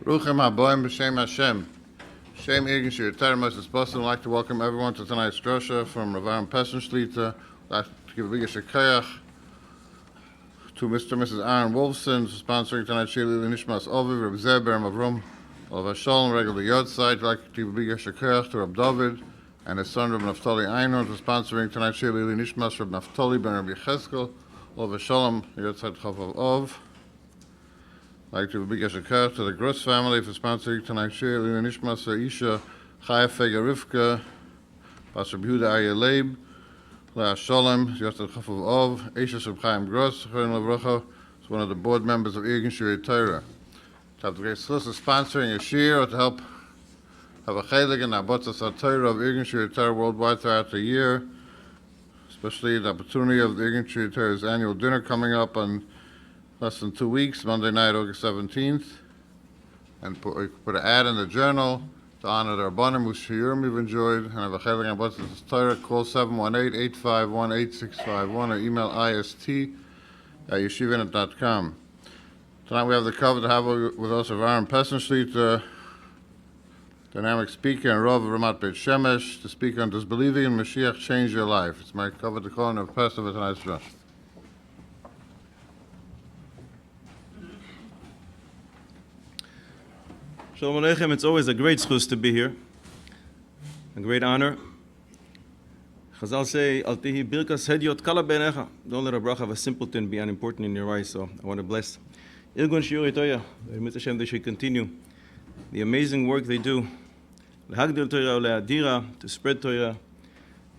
Bruchim haboim b'shem Hashem. Shem Irgin Shir Most I'd like to welcome everyone to tonight's drasha from Rabbi Aharon Pessin Shlita. I'd like to give a big shekayach to Mr. and Mrs. Aaron Wolfson for sponsoring tonight's Shir Nishmas Oviv, Reb Zeber, Mavrum, Olav Shalom, regular Yodzeit. I'd like to give a big shekayach to Reb David and his son Reb Naftali Einon for sponsoring tonight's Shir Nishmas Reb Naftali ben Rabbi Cheskel, Olav Shalom, Yodzeit Chavav Ov. I'd like to give a big shekayach to the Gross family for sponsoring tonight's Shir Nishmas Isha Chaya Fega Rivka, Pastor Yehuda Aryeh Leib, Lea Sholem, Yotzat Chavav Ov, Eisha Reb Chaim Gross, Chaim Lavrocha, is one of the board members of Irgin Shirei Torah. To have the great source of sponsoring a shir or to help have a chelik in the Abotzas HaTorah of Irgin Shirei Torah worldwide throughout the year, especially the opportunity of the Irgin Shirei Torah's annual dinner coming up on less than 2 weeks, Monday night, August 17th, and put an ad in the journal to honor the Rabbanim whose shiurim we've enjoyed, and have a chelik in Abotzas HaTorah. Call 718-851-8651 or email ist@yeshivanet.com. Tonight we have the cover to have with us of Aharon Pessin Shlita, dynamic speaker and Rav of Ramat Beit Shemesh, to speak on Does Believing in Moshiach Change Your Life? It's my cover to call of Pesach for tonight's dress. Shalom Aleichem, it's always a great schus to be here, a great honor. Chazal say, Al tihi birkas hediot kala beinecha. Don't let a bracha of a simpleton be unimportant in your eyes, so I want to bless Irgun Shirei Torah. They should continue the amazing work they do. Lehagdil Torah le'adira, to spread Torah,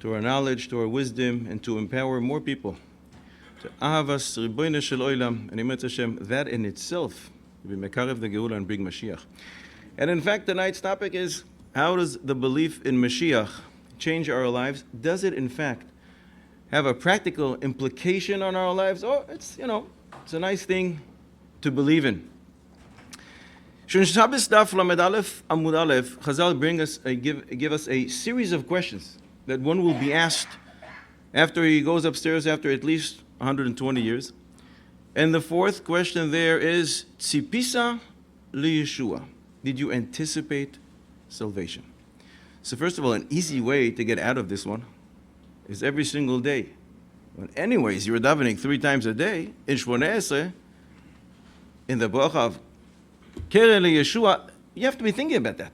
to our knowledge, to our wisdom, and to empower more people. To ahavas riboyne shel oilam, and Emet Hashem, that in itself will be mekarev the Geula and bring Mashiach. And in fact, tonight's topic is, how does the belief in Mashiach change our lives? Does it in fact have a practical implication on our lives? Or it's a nice thing to believe in. Shon Shabbos Daf Lamed Aleph Amud Aleph, Chazal give us a series of questions that one will be asked after he goes upstairs after at least 120 years. And the fourth question there is, Tzipisa li-Yeshua. Did you anticipate salvation? So first of all, an easy way to get out of this one is every single day. But anyways, you're davening 3 times a day, in Shmoneh Esrei, in the bracha of Keren li-Yeshua, you have to be thinking about that.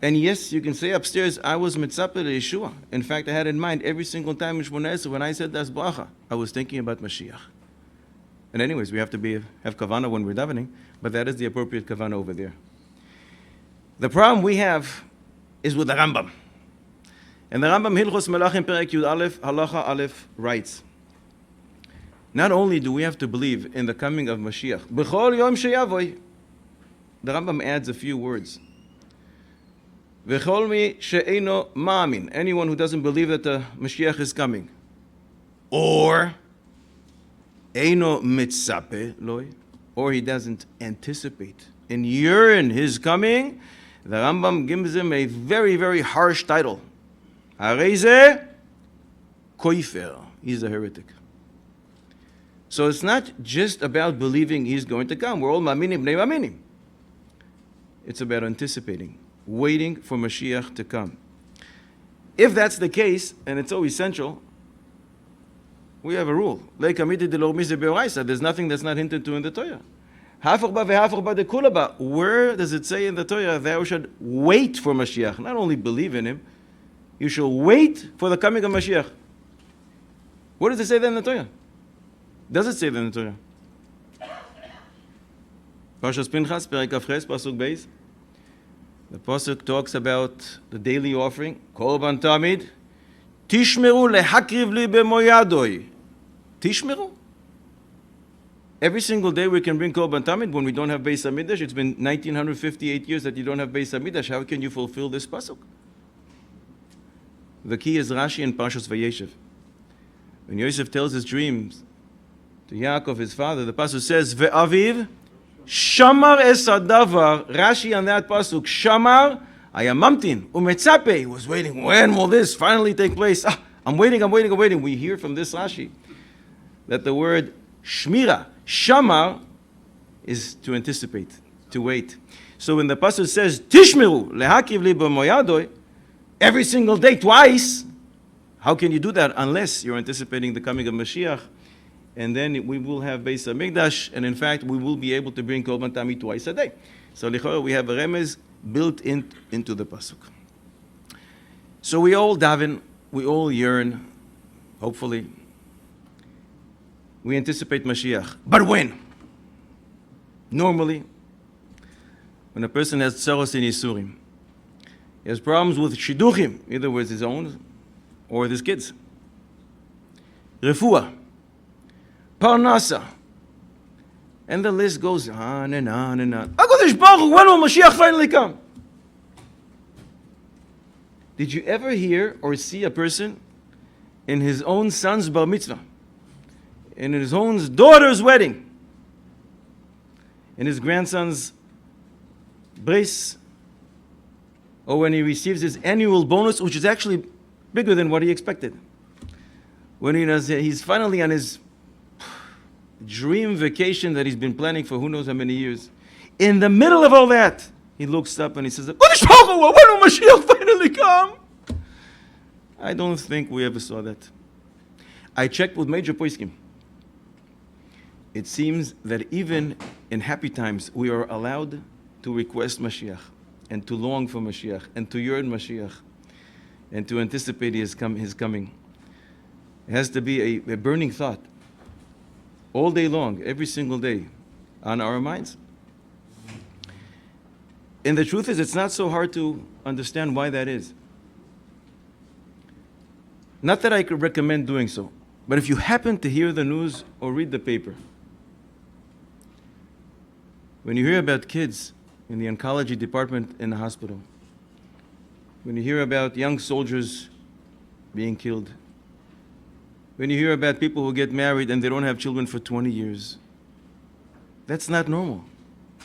And yes, you can say upstairs, I was mitzapeh li-Yeshua. In fact, I had in mind every single time in Shmoneh Esrei when I said das bracha, I was thinking about Mashiach. And anyways, we have to have kavanah when we're davening, but that is the appropriate kavanah over there. The problem we have is with the Rambam. And the Rambam Hilchos Melachim Perek Yud Aleph Halacha Aleph writes, not only do we have to believe in the coming of Mashiach, B'chol Yom Sheyavoy, the Rambam adds a few words. V'chol mi she'eino ma'amin, anyone who doesn't believe that the Mashiach is coming, or Eino mitzape loy, or he doesn't anticipate and yearn his coming, the Rambam gives him a very, very harsh title. Hareze koifer. He's a heretic. So it's not just about believing he's going to come. We're all ma'aminim bnei ma'aminim. It's about anticipating, waiting for Mashiach to come. If that's the case, and it's so essential, we have a rule. There's nothing that's not hinted to in the Torah. Where does it say in the Torah that we should wait for Mashiach? Not only believe in him, you should wait for the coming of Mashiach. What does it say then in the Torah? Does it say then in the Torah? Parshas Pinchas, Perek Avches, Pasuk Beis. The Pasuk talks about the daily offering. Korban Tamid. Tishmeru lehakriv li b'moyadoi. Tishmeru? Every single day we can bring Korban Tamid when we don't have Beis HaMikdash. It's been 1958 years that you don't have Beis HaMikdash. How can you fulfill this pasuk? The key is Rashi in Parshas Vayeshev. When Yosef tells his dreams to Yaakov, his father, the pasuk says, Ve'aviv shamar es hadavar. Rashi on that pasuk, shamar, I am mamtin, umetzape, he was waiting. When will this finally take place? I'm waiting. We hear from this Rashi that the word shmira, shamar, is to anticipate. to wait. So when the pasuk says, Tishmeru, lehakiv li b'moyadoi, every single day, twice, how can you do that unless you're anticipating the coming of Moshiach? And then we will have Beis HaMikdash, and in fact, we will be able to bring Korban Tamid twice a day. So lichora, we have a remez built into the pasuk. So we all daven, we all yearn, hopefully. We anticipate Mashiach. But when? Normally, when a person has tzaros in Yisurim, he has problems with shidduchim, either with his own or with his kids. Refuah, parnasa, and the list goes on and on and on. HaKadosh Baruch Hu, when will Mashiach finally come? Did you ever hear or see a person in his own son's bar mitzvah, in his own daughter's wedding, in his grandson's brace, or when he receives his annual bonus, which is actually bigger than what he expected? When he's finally on his dream vacation that he's been planning for who knows how many years. In the middle of all that, he looks up and he says, when will Mashiach finally come? I don't think we ever saw that. I checked with major poskim. It seems that even in happy times, we are allowed to request Mashiach, and to long for Mashiach, and to yearn Mashiach, and to anticipate his coming. It has to be a burning thought all day long, every single day, on our minds. And the truth is, it's not so hard to understand why that is. Not that I could recommend doing so, but if you happen to hear the news or read the paper, when you hear about kids in the oncology department in the hospital, when you hear about young soldiers being killed, when you hear about people who get married and they don't have children for 20 years, that's not normal.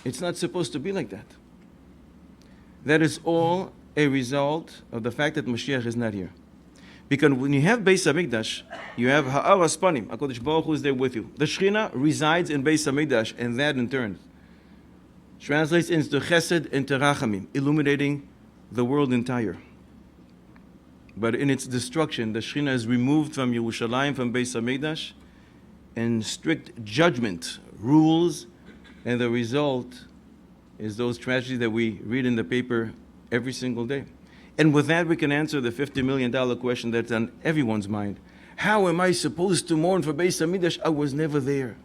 It's not supposed to be like that. That is all a result of the fact that Moshiach is not here. Because when you have Beis HaMikdash, you have Ha'aras Panim, HaKadosh Baruch Hu is there with you. The Shechina resides in Beis HaMikdash, and that in turn translates into Chesed and Terachamim, illuminating the world entire. But in its destruction, the Shechina is removed from Yerushalayim, from Beis HaMikdash, and strict judgment rules, and the result is those tragedies that we read in the paper every single day. And with that, we can answer the $50 million question that's on everyone's mind. How am I supposed to mourn for Beis HaMikdash? I was never there.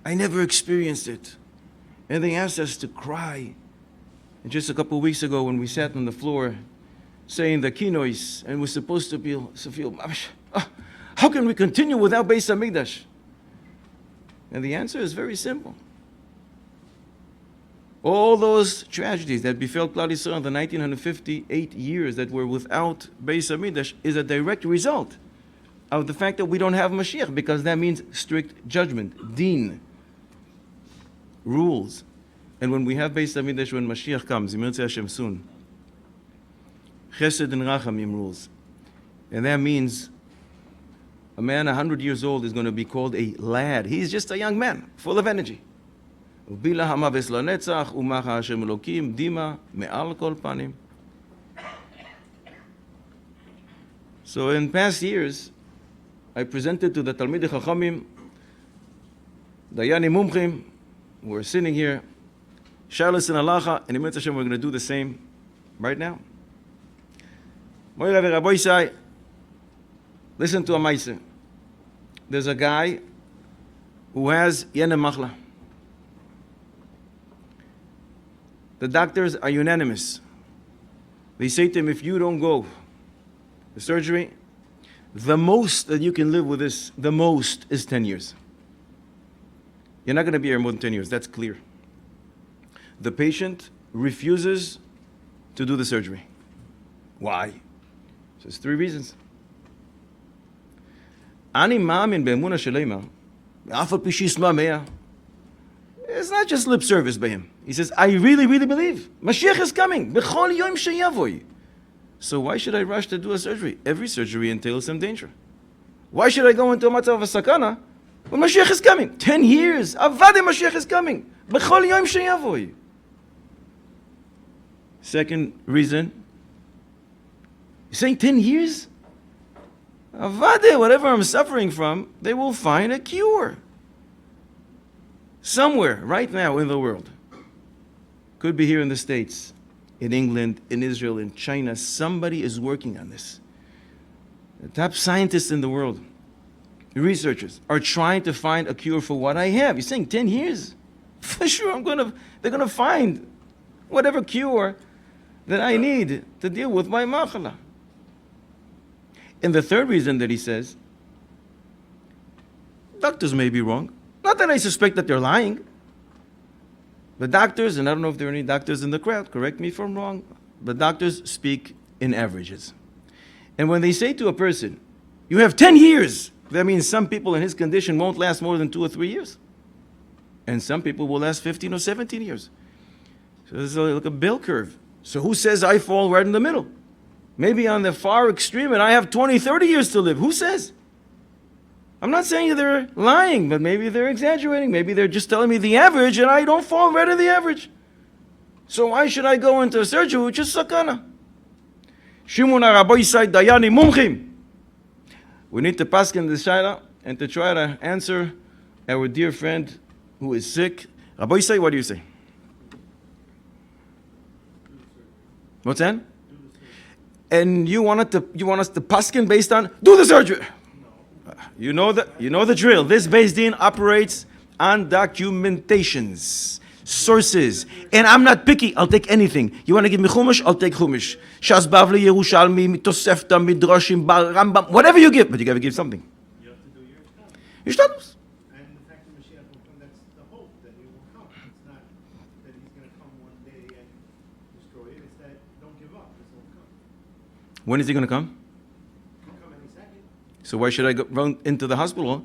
I never experienced it. And they asked us to cry. And just a couple of weeks ago, when we sat on the floor saying the kinois, and we're supposed to feel how can we continue without Beis HaMikdash? And the answer is very simple. All those tragedies that befell Klal Yisrael in the 1958 years that were without Beis HaMikdash is a direct result of the fact that we don't have Mashiach, because that means strict judgment, din, rules. And when we have Beis HaMikdash, when Mashiach comes, Yirtzeh Hashem soon, Chesed and Rachamim rules. And that means a man 100 years old is going to be called a lad. He's just a young man, full of energy. So in past years, I presented to the Talmidei Chachamim, Dayani Mumchim, who are sitting here, Shalos and Halacha, and Yirtzeh Hashem, we're going to do the same right now. Moira Rabbi Isai, listen to a ma'aseh. There's a guy who has Yene Machla. The doctors are unanimous. They say to him, if you don't go to surgery, the most that you can live with this, the most is 10 years. You're not going to be here more than 10 years, that's clear. The patient refuses to do the surgery. Why? There's 3 reasons. Ani ma'amin be'emunah sheleima, ve'af al pi shisma mea. It's not just lip service by him. He says, I really, really believe Mashiach is coming. B'chol yom sheyavoy. So why should I rush to do a surgery? Every surgery entails some danger. Why should I go into a matzav of a sakana when Mashiach is coming? 10 years. Avade Mashiach is coming. B'chol yom sheyavoy. Second reason, you're saying 10 years? Avade, whatever I'm suffering from, they will find a cure. Somewhere, right now in the world. Could be here in the States, in England, in Israel, in China. Somebody is working on this. The top scientists in the world, the researchers, are trying to find a cure for what I have. You're saying 10 years? For sure, they're gonna find whatever cure that I need to deal with my machala. And the third reason that he says, doctors may be wrong. Not that I suspect that they're lying. The doctors, and I don't know if there are any doctors in the crowd, correct me if I'm wrong, but doctors speak in averages. And when they say to a person, you have 10 years, that means some people in his condition won't last more than 2 or 3 years. And some people will last 15 or 17 years. So this is like a bell curve. So who says I fall right in the middle? Maybe on the far extreme and I have 20, 30 years to live. Who says? I'm not saying they're lying, but maybe they're exaggerating. Maybe they're just telling me the average and I don't fall right in the average. So why should I go into surgery, which is sakana? Shimon Araboisai Dayani Mumchim. We need to pass in the shaila and to try to answer our dear friend who is sick. Raboisai, what do you say? What's that? And you want us to paskin based on do the surgery. You know the drill. This Beis Din operates on documentations, sources, and I'm not picky. I'll take anything. You want to give me chumash? I'll take chumash. Shas Bavli, Yerushalmi, Tosefta, Midrashim, Rambam, whatever you give, but you got to give something. You have to do your shtatus. And the fact that Moshiach will come, that's the hope that he will come. It's not that he's going to come one day and destroy it. It's that don't give up. This will come. When is he going to come? He'll come any second. So why should I go run into the hospital?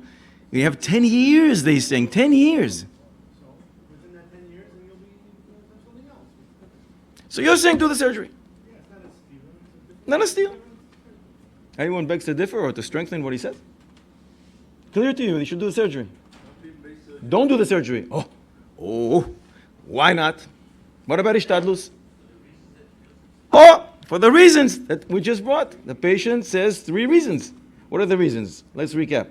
We have 10 years, they saying, 10 years. So within that 10 years, and you'll be doing something else. So you're saying do the surgery. Yeah, it's not a steal. Not a steal. Anyone begs to differ or to strengthen what he says? Clear to you, you should do the surgery. Don't do the surgery. Oh, why not? What about Ishtadlus? Oh, for the reasons that we just brought. The patient says 3 reasons. What are the reasons? Let's recap.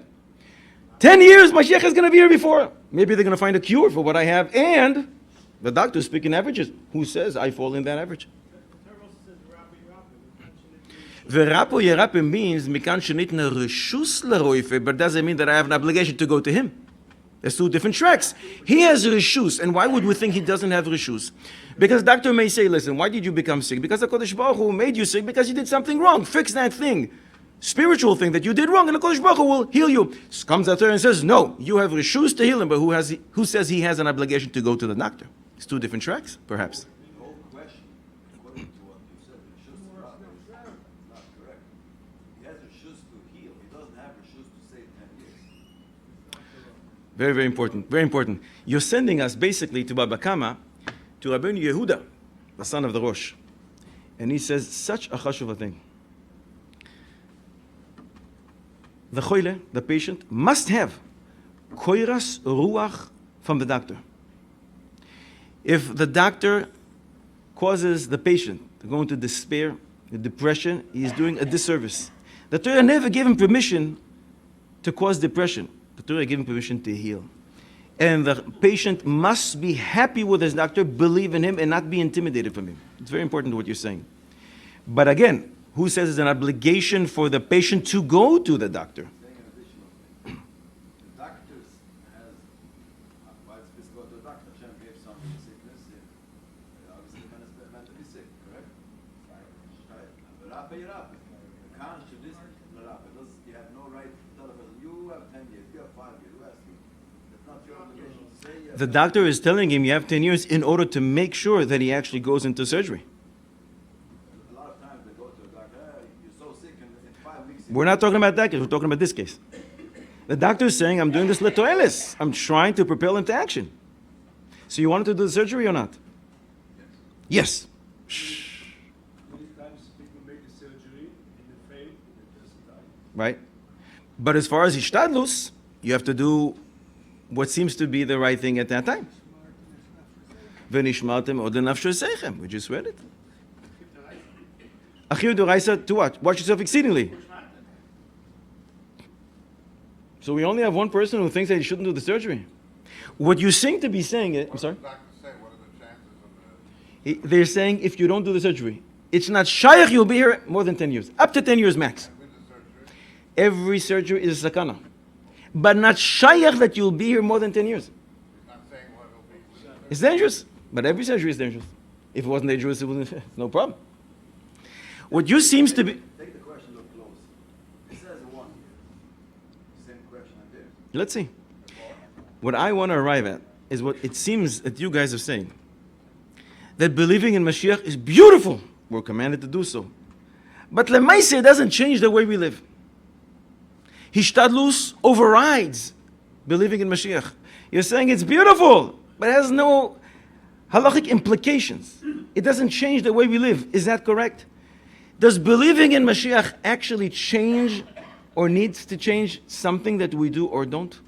10 years, Moshiach is going to be here before. Maybe they're going to find a cure for what I have. And the doctors speak in averages. Who says I fall in that average? The rapo yerape means mikan shenitna reshus leroife, but doesn't mean that I have an obligation to go to him. There's 2 different tracks. He has reshus, and why would we think he doesn't have reshus? Because doctor may say, listen, why did you become sick? Because the Kodesh Baruch Hu made you sick because you did something wrong. Fix that thing. Spiritual thing that you did wrong, and the Kodesh Baruch Hu will heal you. Comes out there and says, no, you have reshus to heal him, but who says he has an obligation to go to the doctor? It's 2 different tracks, perhaps. The whole question, according to what you said, Rishus to Rabbi is not correct. He has Rishus to heal. He doesn't have Rishus to save 10 years. Very, very important. Very important. You're sending us basically to Baba Kama, to Rabbeinu Yehuda, the son of the Rosh. And he says such a chashuv thing. The choile, the patient, must have koiras ruach from the doctor. If the doctor causes the patient to go into despair, depression, he is doing a disservice. The Torah never gave him permission to cause depression. The Torah gave him permission to heal. And the patient must be happy with his doctor, believe in him, and not be intimidated from him. It's very important what you're saying. But again, who says it's an obligation for the patient to go to the doctor? Saying an additional thing. The doctors has, why it's supposed to go to the doctor? Hashem gave somebody sickness, and obviously the man is meant to be sick, correct? Right. But Rabbi, the Khan should listen to the Rabbi. You have no right to tell a person, you have 10 years, you have 5 years, who asked you? It's not your obligation to say you have The doctor is telling him you have 10 years in order to make sure that he actually goes into surgery. A lot of times they go to a doctor, hey, you're so sick, and in 5 weeks... We're not talking about that case, we're talking about this case. The doctor is saying, I'm doing this letoelis. I'm trying to propel into action. So you wanted to do the surgery or not? Yes. Many times people make a surgery in the faith and the person dies. Right? But as far as ishtadlus, you have to do what seems to be the right thing at that time. V'nishmartem od lenafshosechem. We just read it. Achir D'Oraisa to what? Watch yourself exceedingly. So we only have one person who thinks that he shouldn't do the surgery. What you seem to be saying is, I'm sorry? What does the doctor say? What are the chances of the... They're saying if you don't do the surgery, it's not shaykh, you'll be here more than 10 years. Up to 10 years max. With the surgery? Every surgery is a sakana. But not shaykh that you'll be here more than 10 years. He's not saying what it'll be. With the surgery. It's dangerous. But every surgery is dangerous. If it wasn't dangerous, it wouldn't, no problem. What you seems to be... Take the question a little close. It says one here. Same question I did. Let's see. What I want to arrive at is what it seems that you guys are saying. That believing in Mashiach is beautiful. We're commanded to do so. But Lemaise doesn't change the way we live. Hishtadlus overrides believing in Mashiach. You're saying it's beautiful, but it has no halachic implications. It doesn't change the way we live. Is that correct? Does believing in Mashiach actually change or needs to change something that we do or don't?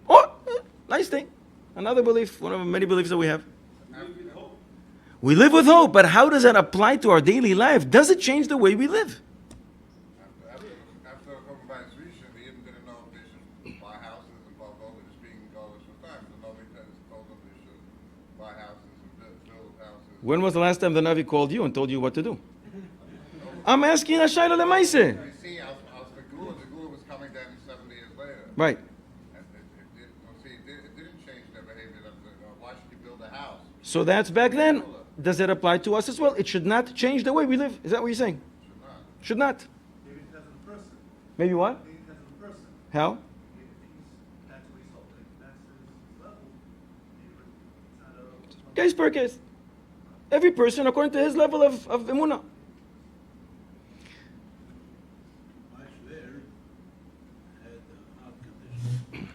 Oh, nice thing. Another belief, one of the many beliefs that we have. We live with hope, but how does that apply to our daily life? Does it change the way we live? After Rabbi Rishon, the Yidden didn't know if they should buy houses and blah, blah, they're just being godless for time. So nobody told them they should buy houses and build houses. When was the last time the Navi called you and told you what to do? I'm asking a shayla lemaise. You see, as the Gula was coming down 70 years later. Right. And it didn't change their behavior. Why should you build a house? So that's back then. Does it apply to us as well? It should not change the way we live. Is that what you're saying? Should not. Should not. Maybe it doesn't the person. Maybe what? Maybe it doesn't the person. How? Maybe that's what he's told. That's his level. Maybe it's not a... Case per case. Every person according to his level of emunah. My shver had a heart condition.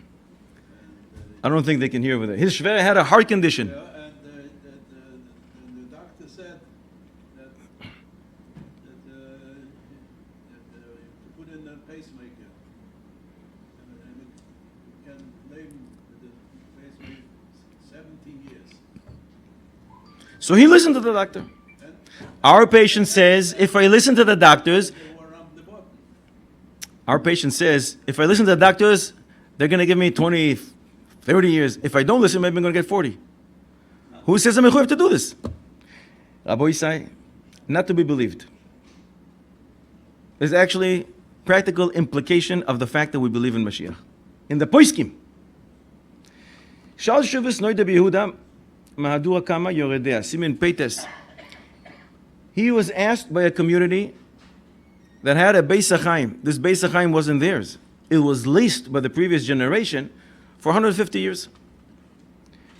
I don't think they can hear with it. His shver had a heart condition. Yeah, and the doctor said that to put in a pacemaker, and it can live the pacemaker 17 years. So he listened to the doctor. And Our patient says, if I listen to the doctors, they were around the bottom. our patient says, if I listen to the doctors, they're going to give me 20, 30 years. If I don't listen, maybe I'm going to get 40. Who says I'm equipped to do this? Rabbi Isai, not to be believed. There's actually practical implication of the fact that we believe in Mashiach. In the Poiskim. Shal Shuvis Noida Yehuda Mahadura Kama Yoredea Simin Peites. He was asked by a community that had a Beis HaChaim. This Beis HaChaim wasn't theirs. It was leased by the previous generation for 150 years.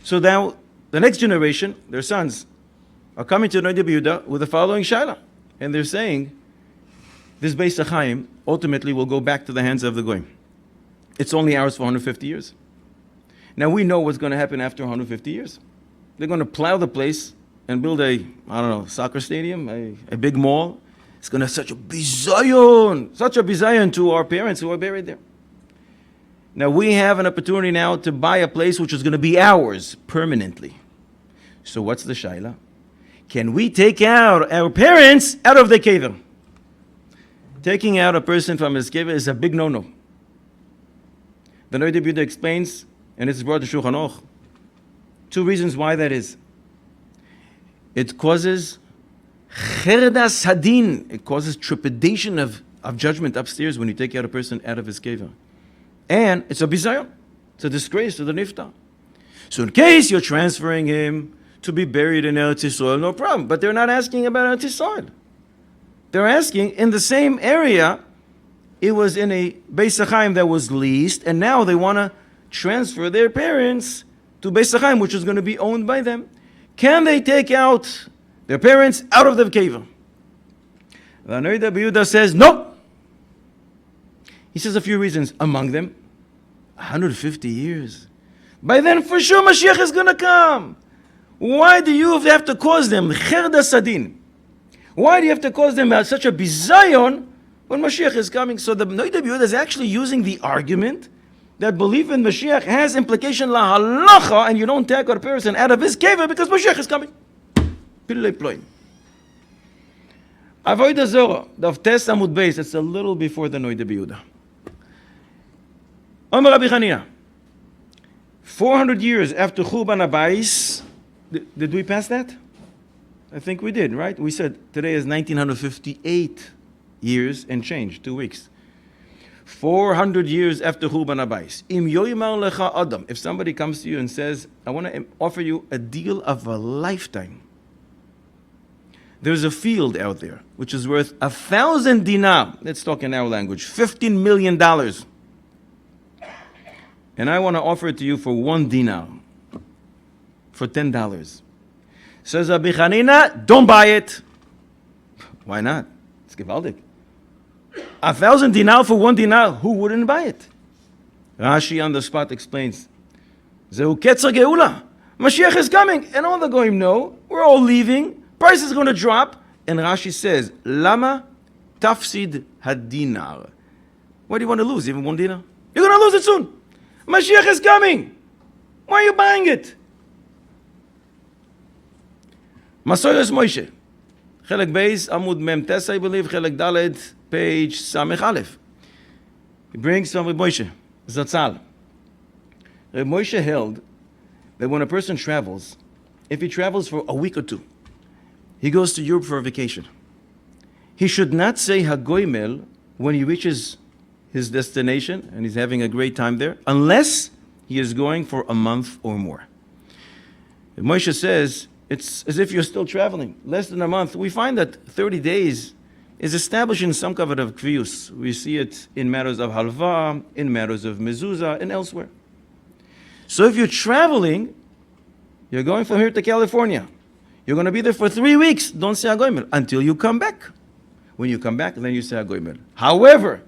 So now, the next generation, their sons, are coming to Noida Yehuda with the following shaila. And they're saying, this Beis HaChaim ultimately will go back to the hands of the Goyim. It's only ours for 150 years. Now we know what's going to happen after 150 years. They're going to plow the place and build soccer stadium, a big mall. It's going to have such a bizayon to our parents who are buried there. Now we have an opportunity now to buy a place which is going to be ours permanently. So what's the shaila? Can we take out our parents out of the kever? Taking out a person from his kever is a big no-no. The Noida Yehuda explains, and it's brought to Shulchan Aruch, 2 reasons why that is. It causes cherdas hadin. It causes trepidation of judgment upstairs when you take out a person out of his kever. And it's a bizayon. It's a disgrace to the nifta. So in case you're transferring him to be buried in Eretz Yisrael, no problem. But they're not asking about Eretz Yisrael. They're asking in the same area. It was in a Beis HaChaim that was leased, and now they want to transfer their parents to Beis HaChaim, which is going to be owned by them. Can they take out their parents out of the kever? The Noida Yehuda says no. He says a few reasons. Among them, 150 years. By then, for sure, Mashiach is going to come. Why do you have to cause them cherdas hadin? Why do you have to cause them such a bizayon when Mashiach is coming? So the Noida Yehuda is actually using the argument that belief in Mashiach has implication la halacha, and you don't take a person out of his kever because Mashiach is coming. Avodah Zorah, Daf Tes Amud Beis. It's a little before the Noida B'Yehuda. Omer Rabbi Chanina. 400 years after Churban Abayis, did we pass that? I think we did, right? We said today is 1958 years and change, 2 weeks. 400 years after Churban Abayis. Im yoymar lecha adam. If somebody comes to you and says, I want to offer you a deal of a lifetime. There's a field out there which is worth 1,000 dinar. Let's talk in our language. $15 million. And I want to offer it to you for 1 dinar. For $10. Says Rabbi Chanina, don't buy it. Why not? It's gewaldig. 1,000 dinar for 1 dinar. Who wouldn't buy it? Rashi on the spot explains. Zehu ketzer geula. Mashiach is coming. And all the goyim know. We're all leaving. Price is going to drop. And Rashi says, Lama tafsid had-dinar. What do you want to lose? Even 1 dinar? You're going to lose it soon. Mashiach is coming. Why are you buying it? Masoyos Moshe. Chelek Beis, Amud Mem Tes, I believe. Chelek Daled, page Samech Aleph. He brings from Rabbi Moshe, Zatzal. Rabbi Moshe held that when a person travels, if he travels for a week or 2, he goes to Europe for a vacation. He should not say Hagoymel when he reaches his destination and he's having a great time there, unless he is going for a month or more. Moshe says, it's as if you're still traveling, less than a month. We find that 30 days is establishing some kind of kviyus. We see it in matters of halva, in matters of mezuzah, and elsewhere. So if you're traveling, you're going from here to California. You're going to be there for 3 weeks. Don't say Hagoymel until you come back. When you come back, then you say Hagoymel. However,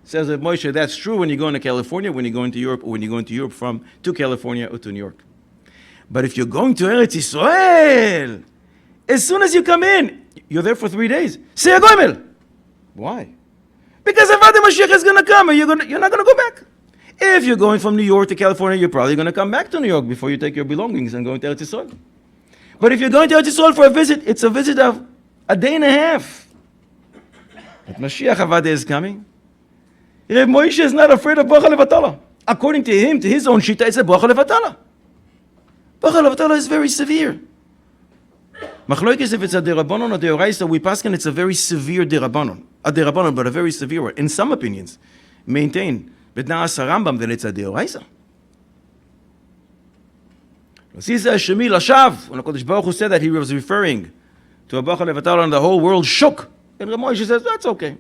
says that Moshe, that's true when you're going to California, when you're going to Europe, or when you're going to Europe to California or to New York. But if you're going to Eretz Yisrael, as soon as you come in, you're there for 3 days. Say Hagoymel. Why? Because if the Moshiach is going to come, and you're not going to go back. If you're going from New York to California, you're probably going to come back to New York before you take your belongings and go into Eretz Yisrael. But if you're going to Eretz Yisrael for a visit, it's a visit of a day and a half. But Mashiach Avada is coming. Reb Moshe is not afraid of Bracha Levatala. According to him, to his own shita, it's a Bracha Levatala. Bracha Levatala is very severe. Machloikis, if it's a derabanon or deoraisa, we paskin it's a very severe derabanon. A derabanon, but a very severe one. In some opinions, maintain, but now as a Rambam, then it's a deoraisa. When HaKadosh Baruch Hu said that, he was referring to a Bracha Levatala and the whole world shook. And Reb Moshe says, that's okay.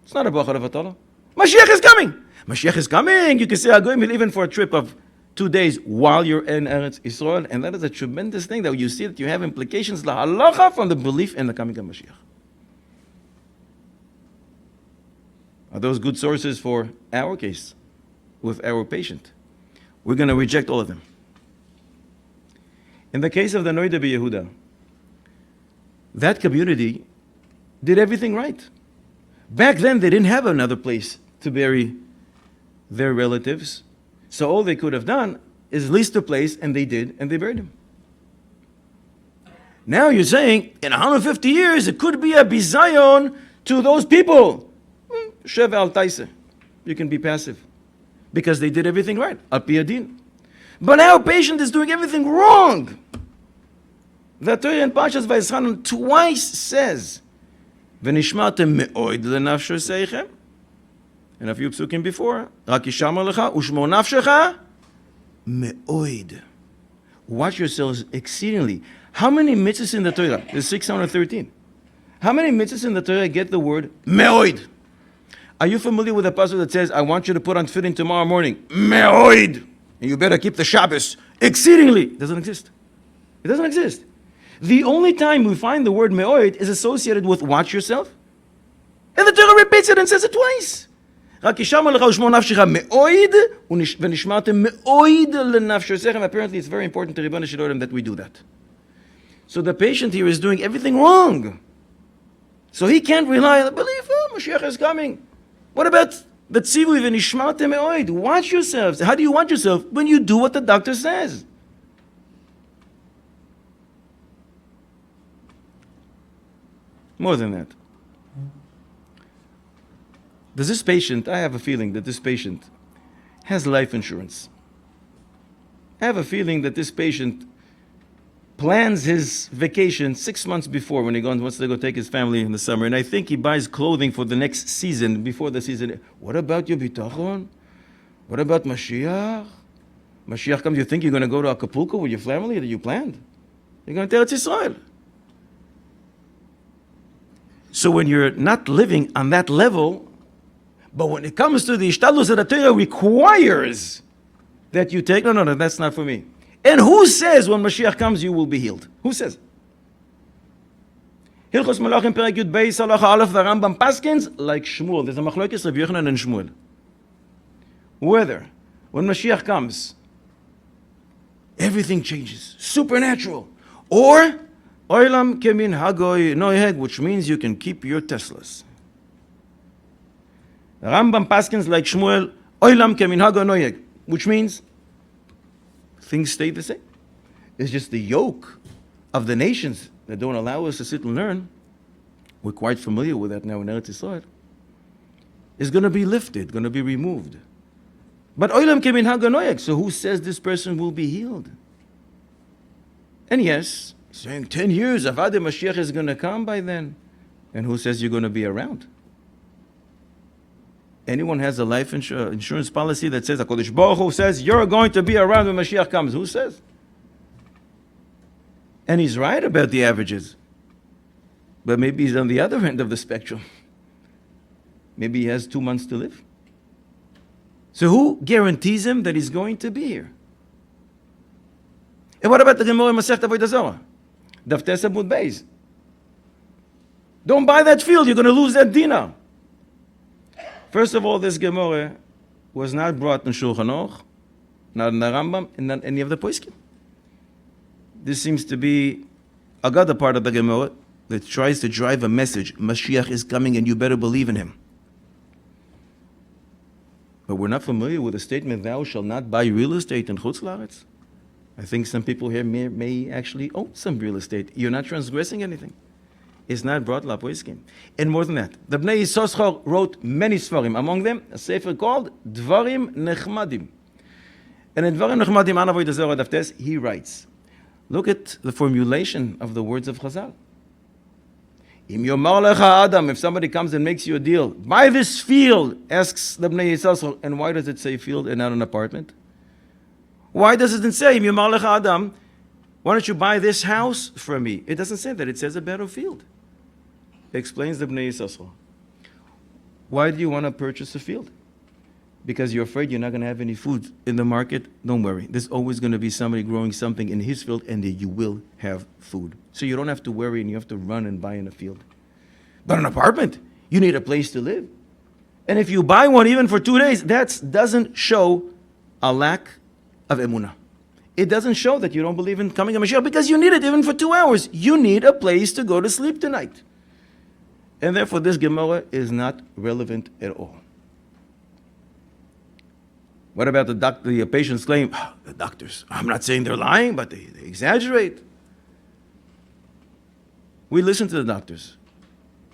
It's not a Bracha Levatala. Mashiach is coming. Mashiach is coming. You can say Hagoymel even for a trip of 2 days while you're in Eretz Yisrael. And that is a tremendous thing that you see that you have implications la halacha from the belief in the coming of Mashiach. Are those good sources for our case with our patient? We're going to reject all of them. In the case of the Noida B'Yehuda, that community did everything right. Back then, they didn't have another place to bury their relatives. So all they could have done is lease a place, and they did, and they buried him. Now you're saying, in 150 years, it could be a bizayon to those people. Sheva al taise. You can be passive. Because they did everything right. Al pi adin. But our patient is doing everything wrong. The Torah in Parshas Vayischanan twice says, "V'nishmartem me'od lenafsho seichem." And a few psukim before, "Rak yishamar lecha u'shmor nafshecha me'od." Watch yourselves exceedingly. How many mitzvahs in the Torah? There's 613. How many mitzvahs in the Torah get the word me'od? Are you familiar with a passage that says, "I want you to put on tefillin tomorrow morning"? Me'od. And you better keep the Shabbos exceedingly. It doesn't exist. It doesn't exist. The only time we find the word me'od is associated with watch yourself. And the Torah repeats it and says it twice. Apparently it's very important to Ribbon Shalom that we do that. So the patient here is doing everything wrong. So he can't rely on the belief, Moshiach is coming. What about the tzivui v'nishmartem me'od? Watch yourselves. How do you watch yourself? When you do what the doctor says. More than that. Does this patient, I have a feeling that this patient has life insurance. I have a feeling that this patient plans his vacation 6 months before when he wants to go take his family in the summer. And I think he buys clothing for the next season, before the season. What about your bitachon? What about Moshiach? Moshiach comes, you think you're going to go to Acapulco with your family that you planned? You're going to Eretz Yisrael. So when you're not living on that level, but when it comes to the ishtadlus that the Torah requires that you take, no, that's not for me. And who says when Mashiach comes you will be healed? Who says? Hilchos Malachim Perek Yud Beis Halacha Aleph, the Rambam paskins like Shmuel. There's a machlokes Rabbi Yochanan and Shmuel. Whether when Mashiach comes, everything changes, supernatural, or Oilam Kemin Hagoy Noheg, which means you can keep your Teslas. The Rambam paskins like Shmuel, Oilam Kemin Hagoy Noheg, which means things stay the same. It's just the yoke of the nations that don't allow us to sit and learn. We're quite familiar with that now in Eretz Yisrael. Is going to be lifted, going to be removed. But Oilam Kemin Haganoyek, so who says this person will be healed? And yes, saying 10 years, Avad Mashiach is going to come by then. And who says you're going to be around? Anyone has a life insurance policy that says, HaKadosh Baruch Hu says, you're going to be around when Mashiach comes. Who says? And he's right about the averages. But maybe he's on the other end of the spectrum. Maybe he has 2 months to live. So who guarantees him that he's going to be here? And what about the Gemara in Masechet Avodah Zarah? Daf Tes Amud Beis. Don't buy that field, you're going to lose that dinar. First of all, this Gemara was not brought in Shulchan Aruch, not in the Rambam, and not any of the Poskim. This seems to be another part of the Gemara that tries to drive a message. Mashiach is coming and you better believe in him. But we're not familiar with the statement, thou shalt not buy real estate in Chutz La'aretz. I think some people here may actually own some real estate. You're not transgressing anything. It's not brought la poiskim. And more than that, the Bnei Yissoschar wrote many svarim. Among them, a sefer called Dvarim Nechmadim. And in Dvarim Nechmadim, Anavoy Dezorah Daftes, he writes, look at the formulation of the words of Chazal. Im yomar lecha Adam, if somebody comes and makes you a deal, buy this field, asks the Bnei Yissoschar. And why does it say field and not an apartment? Why does it say, Im yomar lecha Adam, why don't you buy this house from me? It doesn't say that. It says a better field. Explains the Bnei Yissoschar. Why do you want to purchase a field? Because you're afraid you're not going to have any food in the market? Don't worry. There's always going to be somebody growing something in his field, and you will have food. So you don't have to worry and you have to run and buy in a field. But an apartment, you need a place to live. And if you buy one even for 2 days, that doesn't show a lack of emunah. It doesn't show that you don't believe in coming a Mashiach because you need it even for 2 hours. You need a place to go to sleep tonight. And therefore, this Gemara is not relevant at all. What about the patient's claim? The doctors, I'm not saying they're lying, but they exaggerate. We listen to the doctors.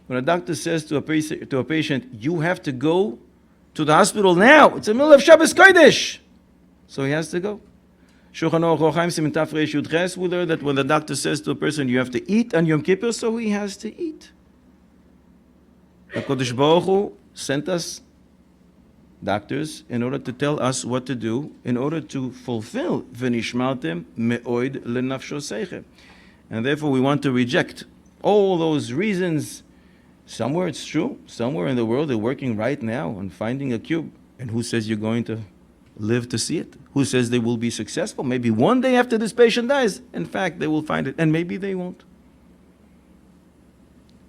When a doctor says to a patient, you have to go to the hospital now. It's the middle of Shabbos Kodesh. So he has to go. Shulchan Aruch Chaim Siman Taf Reish Yud Ches, we learn that when the doctor says to a person, you have to eat on Yom Kippur, so he has to eat. HaKadosh Baruch Hu sent us doctors in order to tell us what to do in order to fulfill V'nishmartem me'oid lenafsho seichem. And therefore we want to reject all those reasons. Somewhere it's true. Somewhere in the world they're working right now on finding a cube. And who says you're going to live to see it? Who says they will be successful? Maybe one day after this patient dies, in fact, they will find it. And maybe they won't.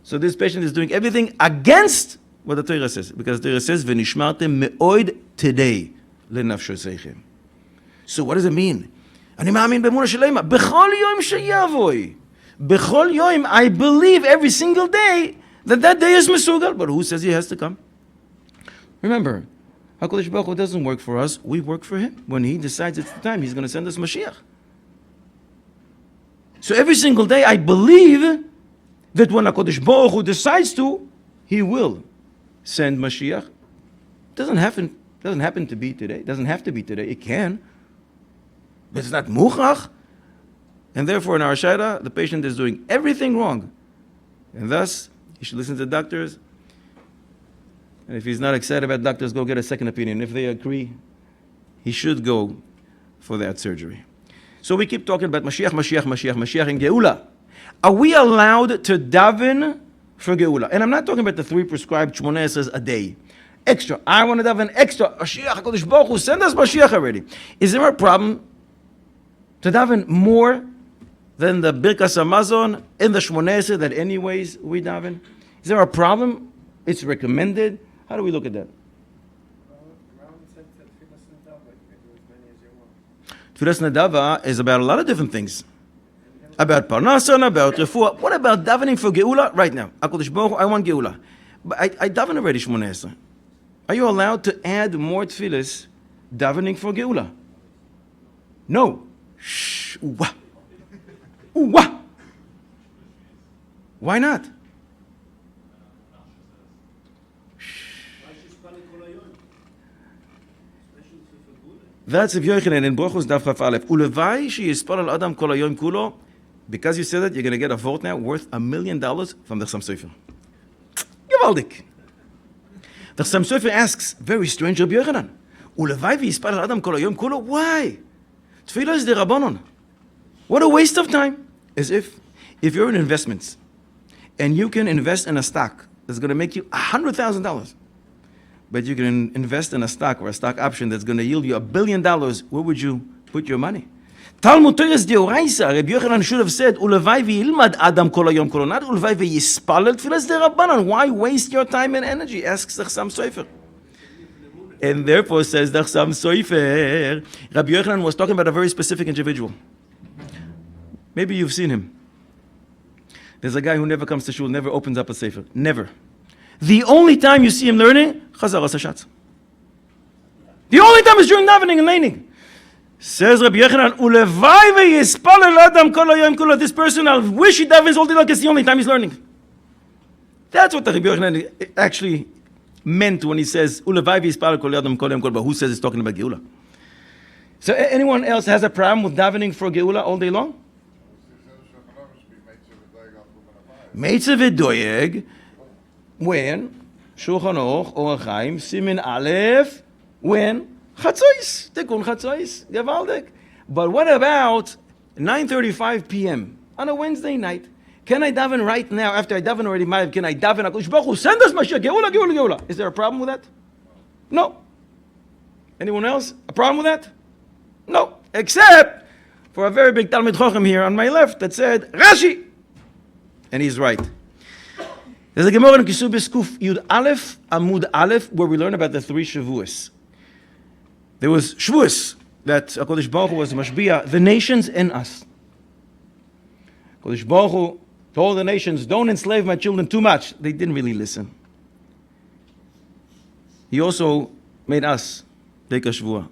So this patient is doing everything against what the Torah says. Because the Torah says, V'nishmartem me'oid today lenafsho seichem. So what does it mean? Ani ma'amin b'emunah shleima. B'chol yom sheyavoy. B'chol yom, I believe every single day that day is mesugal. But who says he has to come? Remember, HaKadosh Baruch Hu doesn't work for us, we work for him. When he decides it's the time, he's going to send us Moshiach. So every single day I believe that when HaKadosh Baruch Hu decides to, He will send Mashiach. Doesn't happen to be today. Doesn't have to be today. It can. But it's not muchach. And therefore, in our Shaira, the patient is doing everything wrong. And thus, he should listen to doctors. And if he's not excited about doctors, go get a second opinion. If they agree, he should go for that surgery. So we keep talking about Mashiach, Mashiach, Mashiach, Mashiach, and Geula. Are we allowed to daven for Geula? And I'm not talking about the 3 prescribed shmoneh a day. Extra. I want to daven extra. Mashiach, HaKadosh Baruch Hu, send us Mashiach already. Is there a problem to daven more than the Birkas Hamazon in the shmoneh that anyways we daven? Is there a problem? It's recommended. How do we look at that? Tfilas Nadava is about a lot of different things. About Parnasan, about Refuah. What about davening for Geula right now? HaKadosh Baruch Hu, I want Geula. But I daven already shmoneh. Are you allowed to add more tefillas davening for Geula? No. Shh. Ooh-wah. Ooh-wah. Why not? That's if Yochanan in Brochus Daf Chaf Aleph. Ulevai sheyispal al Adam kol hayom kulo. Because you said it, you're going to get a vote now worth $1 million from the Chassam Sofer. Gewaldig. The Chassam Sofer asks, very strange, Rabbi Yochanan. Ulevai sheyispal al Adam kol hayom kulo. Why? Tefillah is the Rabbanon. What a waste of time. As if you're in investments and you can invest in a stock that's going to make you $100,000, but you can invest in a stock or a stock option that's going to yield you $1 billion, where would you put your money? Talmud Teres Deoraisa, Rabbi Yochanan should have said, Ulevai v'yilmad Adam kol hayom kolo, not Ulevai v'yispal el tfilas de Rabbanan. Why waste your time and energy? Asks the Chassam Sofer. And therefore, says the Chassam Sofer, Rabbi Yochanan was talking about a very specific individual. Maybe you've seen him. There's a guy who never comes to shul, never opens up a sefer. Never. The only time you see him learning, Chazar Hashatz. The only time is during davening and laning. Says Rabbi Yochanan, Ulevai ve'yispal el Adam kol hayom kulo. This person, I wish he davens all day long, it's the only time he's learning. That's what the Rabbi Yochanan actually meant when he says, Ulevai ve'yispal el Adam kol hayom kulo. But who says it's talking about Geula? So anyone else has a problem with davening for Geula all day long? Meitze v'doyeg, when? Shulchan Aruch, Orach Chaim, Simin Aleph, when? Chatzois, Tekun Chatzois, Gewaldig. But what about 9:35 p.m. on a Wednesday night? Can I daven right now, after I daven already, can I daven, HaKadosh Baruch Hu, send us Mashiach, Geula, Geula, Geula. Is there a problem with that? No. Anyone else? A problem with that? No. Except for a very big Talmid Chochem here on my left that said, Rashi! And he's right. There's a Gemara in Kisubis Kuf Yud Aleph Amud Aleph where we learn about the 3 Shavuos. There was Shavuos that HaKadosh Baruch Hu was Mashbiah, the nations and us. HaKadosh Baruch Hu told the nations, don't enslave my children too much. They didn't really listen. He also made us take a Shavuah.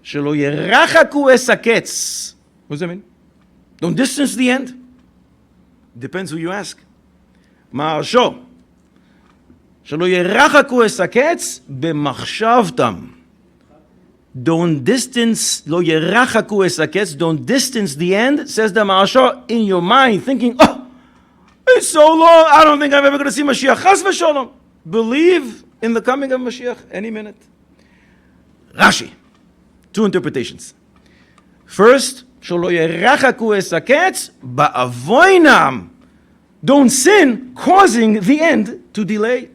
Shelo yerachaku es haketz. What does that mean? Don't distance the end. Depends who you ask. Ma'arsho. Shelo yerachaku es haketz b'machshavtam. Don't distance, lo yerachaku es haketz, don't distance the end, says the Ma'arsho, in your mind, thinking, oh, it's so long, I don't think I'm ever going to see Mashiach. Chas v'sholom. Believe in the coming of Mashiach any minute. Rashi. 2 interpretations. First, Shelo yerachaku es haketz ba'avoinam. Don't sin, causing the end to delay.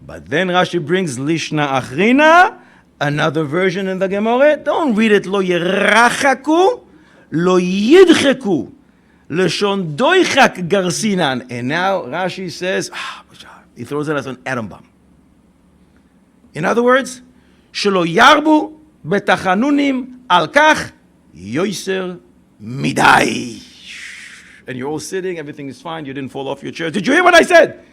But then Rashi brings Lishna Achrina, another version in the Gemara. Don't read it lo yerachaku, lo yidcheku, leshon doichak garsinan. And now Rashi says, he throws it as an atom bomb. In other words, shelo yarbu betachanunim al kach yoiser midai. And you're all sitting, everything is fine, you didn't fall off your chair. Did you hear what I said?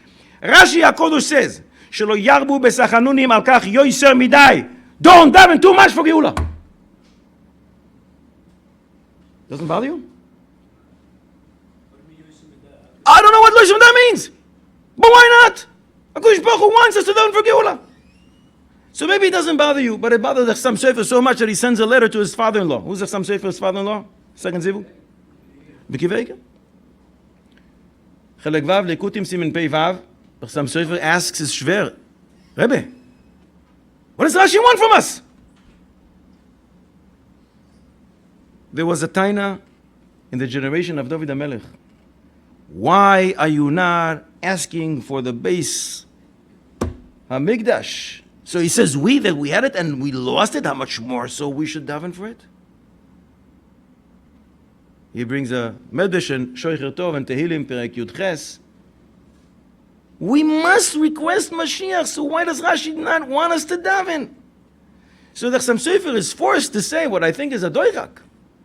Rashi HaKodesh says, Shelo yarbu besachanunim al kach yoiser midai. Don't daven too much for Geula. Doesn't bother you? I don't know what Loiser means. But why not? HaKadosh Baruch Hu wants us to daven for Geula. So maybe it doesn't bother you, but it bothers the Chassam Sofer so much that he sends a letter to his father-in-law. Who's the Chassam Sofer's father-in-law? Second Zivug? B'Kiveiga. Chelek Vav, Lekutim Simen Pei Vav. The Chassam Sofer asks his Shver, Rebbe, what does Rashi want from us? There was a taina in the generation of David HaMelech. Why are you not asking for the base HaMikdash? So he says, that we had it and we lost it, how much more so we should daven for it? He brings a Medrash and Shoicher Tov and Tehillim Perek Yud Ches. We must request Mashiach, so why does Rashi not want us to daven? So the Chassam Sofer is forced to say what I think is a doichak.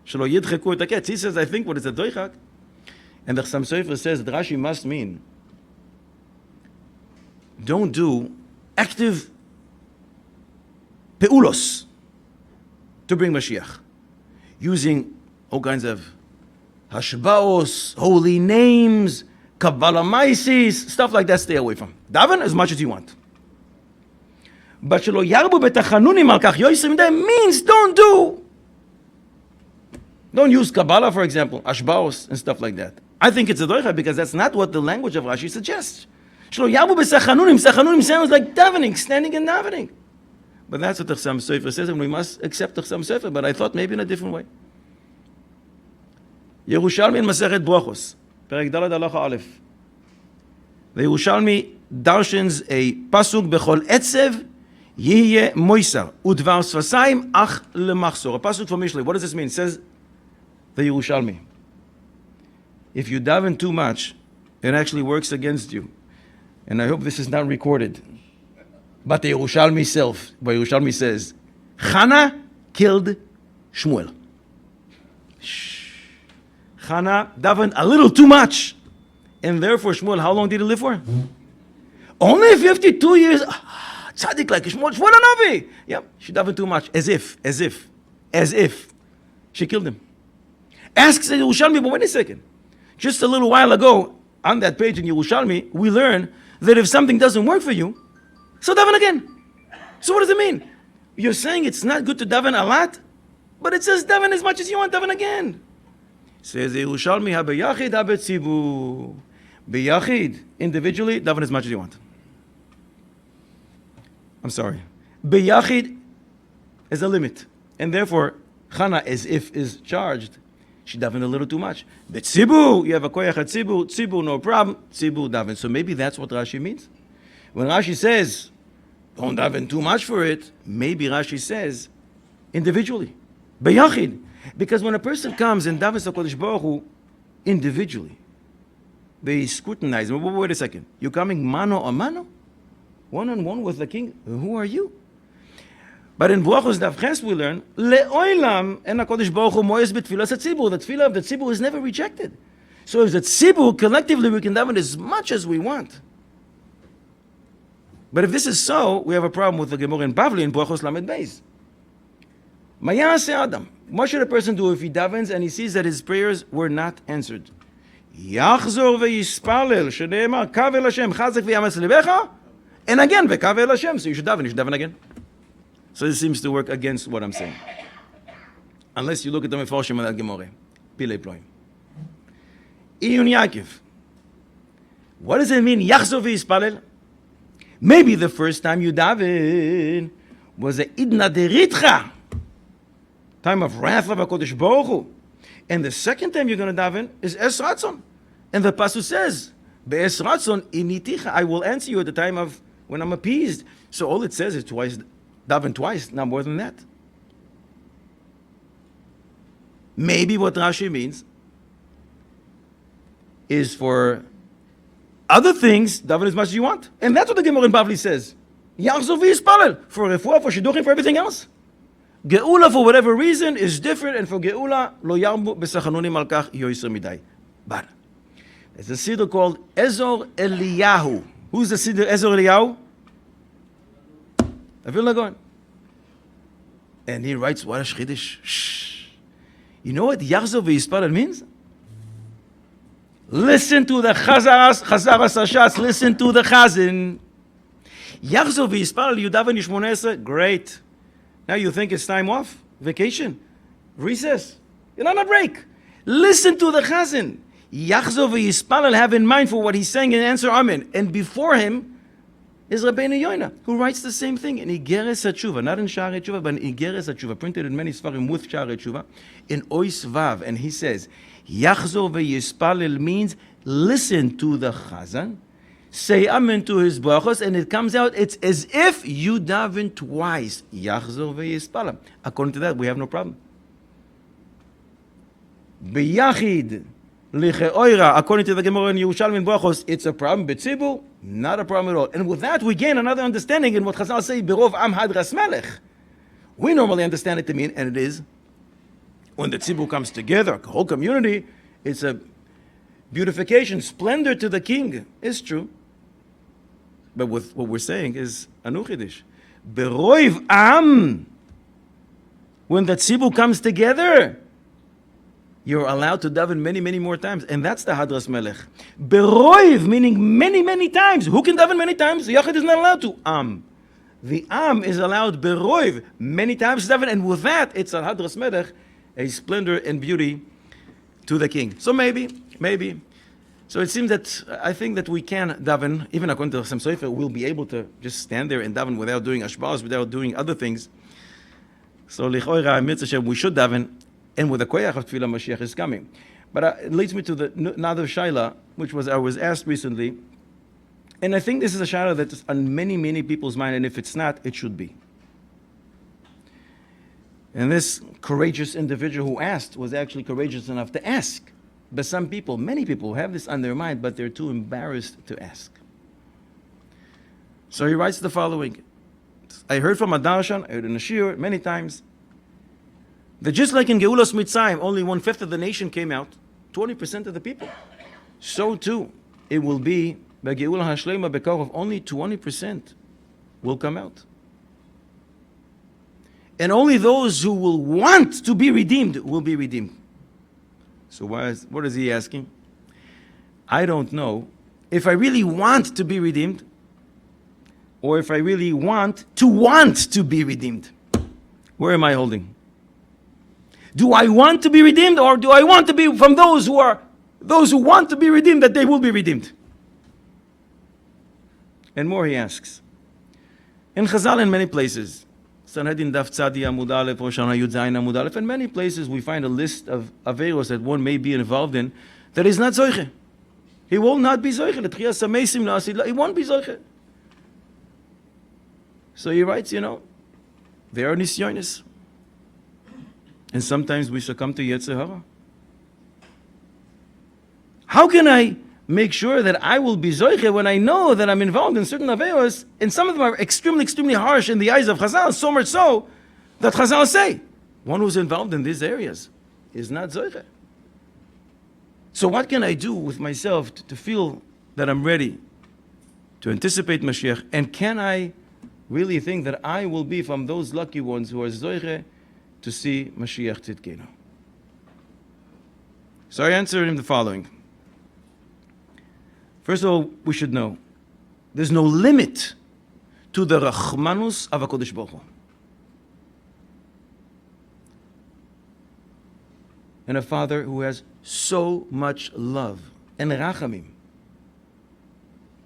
Shelo yidcheku et haketz. He says, I think what is a doichak. And the Chassam Sofer says that Rashi must mean, don't do active peulos to bring Mashiach. Using all kinds of hashbaos, holy names, Kabbalah Maisis, stuff like that, stay away from. Daven as much as you want. But shelo yarbu betachanunim al kach yoyser midai means don't use Kabbalah, for example, Ashbaos and stuff like that. I think it's a doicha because that's not what the language of Rashi suggests. Shelo yarbu besachanunim, sachanunim sounds like davening, standing and davening. But that's what the Chassam Sofer says, and we must accept the Chassam Sofer, but I thought maybe in a different way. Yerushalmi in Masechet Brachos. Perek Daled Halacha Aleph. The Yerushalmi darshans a pasuk bechol etzev yihye moisar udvar sfasayim ach lemachsor. A pasuk from Mishlei. What does this mean? It says the Yerushalmi. If you daven too much, it actually works against you. And I hope this is not recorded. But the Yerushalmi says, Chana killed Shmuel. Chana davened a little too much. And therefore, Shmuel, how long did he live for? Only 52 years. Tzaddik like Shmuel Navi. Yep, she davened too much. As if. She killed him. Asks the Yerushalmi, but wait a second. Just a little while ago, on that page in Yerushalmi, we learn that if something doesn't work for you, so daven again. So what does it mean? You're saying it's not good to daven a lot, but it says daven as much as you want, daven again. Says Yerushalmi, ha-beyachid, ha-betzibu. Beyachid, individually, daven as much as you want. I'm sorry. Beyachid is a limit. And therefore, Chana, as if, is charged. She davened a little too much. Betzibu, you have a koyach at tzibu, tzibu, no problem, tzibu daven. So maybe that's what Rashi means. When Rashi says, don't daven too much for it, maybe Rashi says, individually. Beyachid. Because when a person comes and davens HaKadosh Baruch Hu individually, they scrutinize him. Wait a second. You're coming mano a mano? One-on-one with the king? Who are you? But in Brachos Daf Ches we learn, Le'olam en HaKadosh Baruch Hu moyes b'tfilas hatzibur. The tefillah of the tzibur is never rejected. So if the tzibur, collectively we can daven as much as we want. But if this is so, we have a problem with the Gemara in Bavli in Brachos Lamed Beis. Mayase Adam. What should a person do if he davens and he sees that his prayers were not answered? Yachzor ve'yispalel, shene'emar, kav el Hashem, chazak v'yametz lebecha, and again, ve'kav el Hashem. So you should daven again. So this seems to work against what I'm saying. Unless you look at the Mefarshim on that Gemara. Pilei ploim. Iyun Yaakov. What does it mean, Yachzor ve'yispalel? Maybe the first time you daven was a idna deritcha, time of wrath of HaKadosh Baruch Hu. And the second time you're going to daven is Es Ratzon. And the Pasuk says, Be'es Ratzon initicha, I will answer you at the time of when I'm appeased. So all it says is twice, daven twice, not more than that. Maybe what Rashi means is for other things, daven as much as you want. And that's what the Gemara in Bavli says. Yachzor v'yispalel. For refuah, for shidduchim, for everything else. Geula, for whatever reason, is different, and for Geula, lo yarbu b'sachanunim al kach yoyser midai. But there's a siddur called Ezor Eliyahu. Who's the siddur Ezor Eliyahu? Avil Nagon. And he writes, what a shchidish. You know what Yachzor v'yispalel means? Listen to the Chazaras Hashatz. Listen to the Chazan. Yachzor v'yispal Yudaven Yishmonesa. Great. Now you think it's time off? Vacation? Recess? You're on a break. Listen to the Chazan. Yachzor v'yispal, have in mind for what he's saying and answer Amen. And before him is Rabbeinu Yoina, who writes the same thing in Igeres HaTshuva, not in Sha'arei Tshuva, but in Igeres HaTshuva, printed in many Sfarim with Sha'arei Tshuva, in Ois Vav, and he says, Yachzor v'yispalel means listen to the Chazan, say Amen to his brachos, and it comes out, it's as if you daven twice. Yachzor v'yispalel. According to that, we have no problem. B'yachid, licheoira, according to the Gemara in Yerushalmi brachos, it's a problem. B'tzibu, not a problem at all. And with that, we gain another understanding in what Chazal say, Berov Am Hadras Melech. We normally understand it to mean, and it is, when the tzibur comes together, the whole community, it's a beautification, splendor to the king. It's true. But with what we're saying is anuchidish. Beroiv Am, when the tzibur comes together, you're allowed to daven many, many more times. And that's the Hadras Melech. Beroiv, meaning many, many times. Who can daven many times? The Yachid is not allowed to. Am. The Am is allowed beroiv, many times to daven. And with that, it's a Hadras Melech, a splendor and beauty to the king. So maybe. So it seems that, I think that we can daven, even according to some Sofer, we'll be able to just stand there and daven without doing ashbaz, without doing other things. So, lichoira, mitzvah Hashem, we should daven. And with the koyach of tefillah, Moshiach is coming. But it leads me to the another shaila, which I was asked recently. And I think this is a shaila that's on many, many people's mind, and if it's not, it should be. And this courageous individual who asked was actually courageous enough to ask. But some people, many people, have this on their mind, but they're too embarrassed to ask. So he writes the following. I heard from a darshan, I heard in a shiur many times, that just like in Geulas Mitzrayim, only 1/5 of the nation came out, 20% of the people. So too, it will be by Geula Hashlema Bekorov, only 20% will come out. And only those who will want to be redeemed will be redeemed. So what is he asking? I don't know if I really want to be redeemed, or if I really want to be redeemed. Where am I holding? Do I want to be redeemed, or do I want to be from those who want to be redeemed, that they will be redeemed? And more he asks. In Chazal, in many places, Sanhedrin Daf Tzadi Amud Aleph, Hoshana Yud Zayin Amud Aleph, in many places we find a list of averos that one may be involved in that is not zoiche. He will not be zoiche. He won't be zoiche. So he writes, there are nisyonis. And sometimes we succumb to Yetzer Hara. How can I make sure that I will be zoiche when I know that I'm involved in certain averos, and some of them are extremely, extremely harsh in the eyes of Chazal, so much so that Chazal say, one who's involved in these areas is not zoiche. So what can I do with myself to feel that I'm ready to anticipate Mashiach, and can I really think that I will be from those lucky ones who are zoiche to see Mashiach Tzidkenu? So I answered him the following. First of all, we should know, there's no limit to the Rachmanus of HaKadosh Baruch Hu. And a father who has so much love and rachamim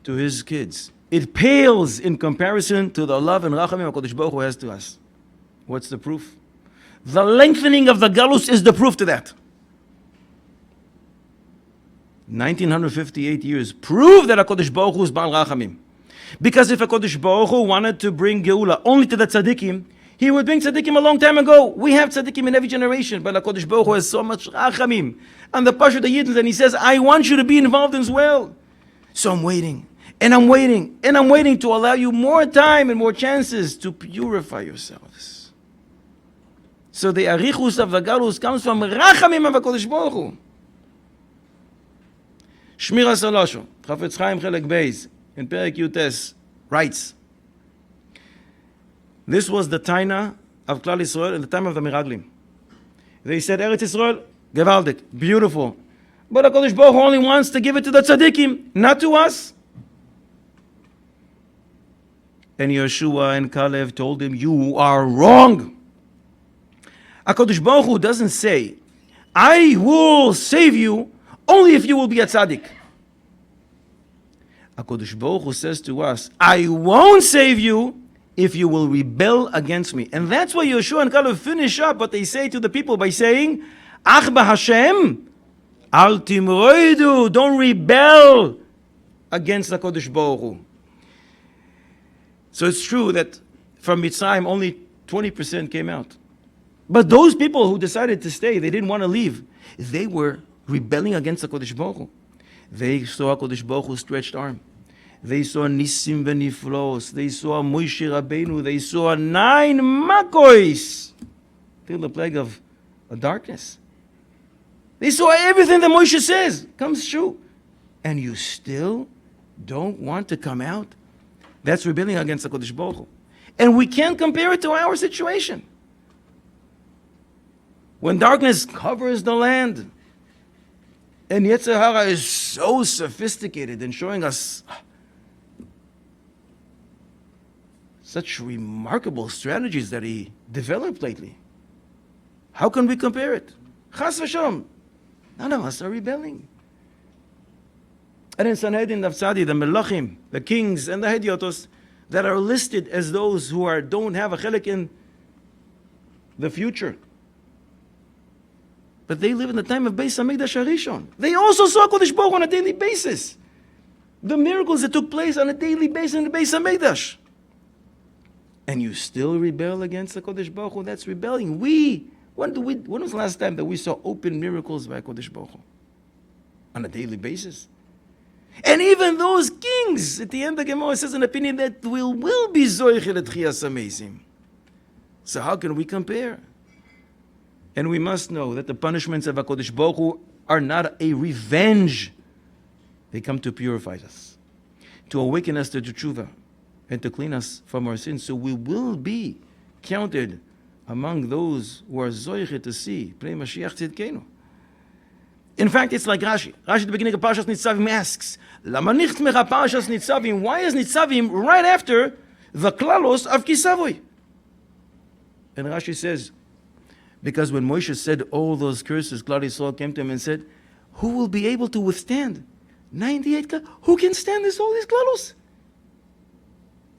to his kids. It pales in comparison to the love and rachamim HaKadosh Baruch Hu has to us. What's the proof? The lengthening of the galus is the proof to that. 1958 years prove that HaKadosh Baruch Hu is Baal Rachamim. Because if HaKadosh Baruch Hu wanted to bring Geula only to the tzaddikim, he would bring tzaddikim a long time ago. We have tzaddikim in every generation, but HaKadosh Baruch Hu has so much Rachamim. And the Pasha the Yidden, and he says, I want you to be involved as well. So I'm waiting, and I'm waiting, and I'm waiting to allow you more time and more chances to purify yourselves. So the Arichus of the Galus comes from Rachamim of HaKadosh Baruch Hu. Shmira Salosho, Chafetz Chaim Chelek Beis, in Perek Yutes, writes, this was the Taina of Klal Yisrael in the time of the Miraglim. They said, Eretz Yisrael, Gevaldik, beautiful. But HaKadosh Baruch Hu only wants to give it to the tzaddikim, not to us. And Yeshua and Kalev told him, you are wrong. HaKadosh Baruch Hu doesn't say, I will save you only if you will be a tzaddik. HaKadosh Baruch Hu says to us, I won't save you if you will rebel against me. And that's why Yeshua and Kalev finish up what they say to the people by saying, Ach b'Hashem, al timroidu, don't rebel against HaKadosh Baruch Hu. So it's true that from Mitzrayim only 20% came out. But those people who decided to stay, they didn't want to leave. They were rebelling against HaKadosh Baruch Hu. They saw HaKadosh Baruch Hu's stretched arm. They saw Nisim v'Niflos. They saw Moshe Rabbeinu. They saw 9 Makois till the plague of darkness. They saw everything that Moshe says comes true. And you still don't want to come out? That's rebelling against HaKadosh Baruch Hu. And we can't compare it to our situation. When darkness covers the land, and Yetzer Hara is so sophisticated in showing us such remarkable strategies that he developed lately. How can we compare it? Chas v'shalom. None of us are rebelling. And in Sanhedrin Nafsadi, the Melachim, the kings, and the Hediotos that are listed as those who don't have a chelik in the future. But they live in the time of Beis HaMikdash HaRishon. They also saw HaKadosh Baruch Hu on a daily basis. The miracles that took place on a daily basis in the Beis HaMikdash. And you still rebel against HaKadosh Baruch Hu? That's rebelling. When was the last time that we saw open miracles by HaKadosh Baruch Hu? On a daily basis. And even those kings, at the end of the Gemara says an opinion that will be Zoichel et Chiyas HaMeisim. So how can we compare? And we must know that the punishments of HaKadosh Baruch Hu are not a revenge. They come to purify us, to awaken us to tshuva, and to clean us from our sins. So we will be counted among those who are zoiche to see Pnei Mashiach Tzidkenu. In fact, it's like Rashi. Rashi at the beginning of Parashas Nitzavim asks, Lama nicht mecha Parashas Nitzavim? Why is Nitzavim right after the klalos of Kisavoy? And Rashi says, because when Moshe said all those curses, Klal Yisrael came to him and said, who will be able to withstand 98? Who can stand all these klalos?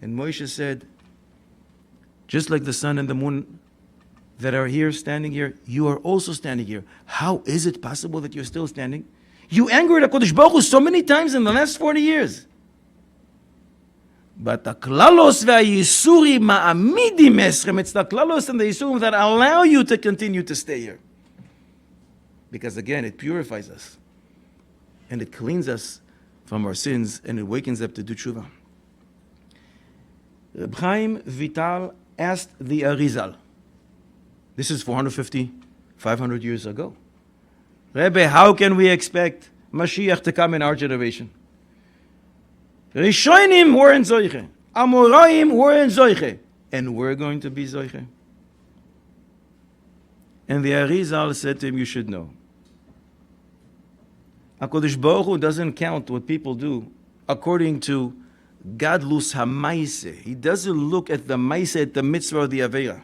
And Moshe said, just like the sun and the moon that are here, standing here, you are also standing here. How is it possible that you're still standing? You angered HaKadosh Baruch Hu so many times in the last 40 years. But the klalos v'ayisurim ma'amidim eschem, it's the klalos and the yisurim that allow you to continue to stay here. Because again, it purifies us. And it cleans us from our sins, and it wakens up to do tshuva. Reb Chaim Vital asked the Arizal. This is 450, 500 years ago. Rebbe, how can we expect Mashiach to come in our generation? Rishonim were in Zoiche. Amoraim were in Zoiche. And we're going to be Zoiche. And the Arizal said to him, you should know. HaKadosh Baruch Hu doesn't count what people do according to Gadlus HaMaise. He doesn't look at the Maise, at the mitzvah or the Aveira.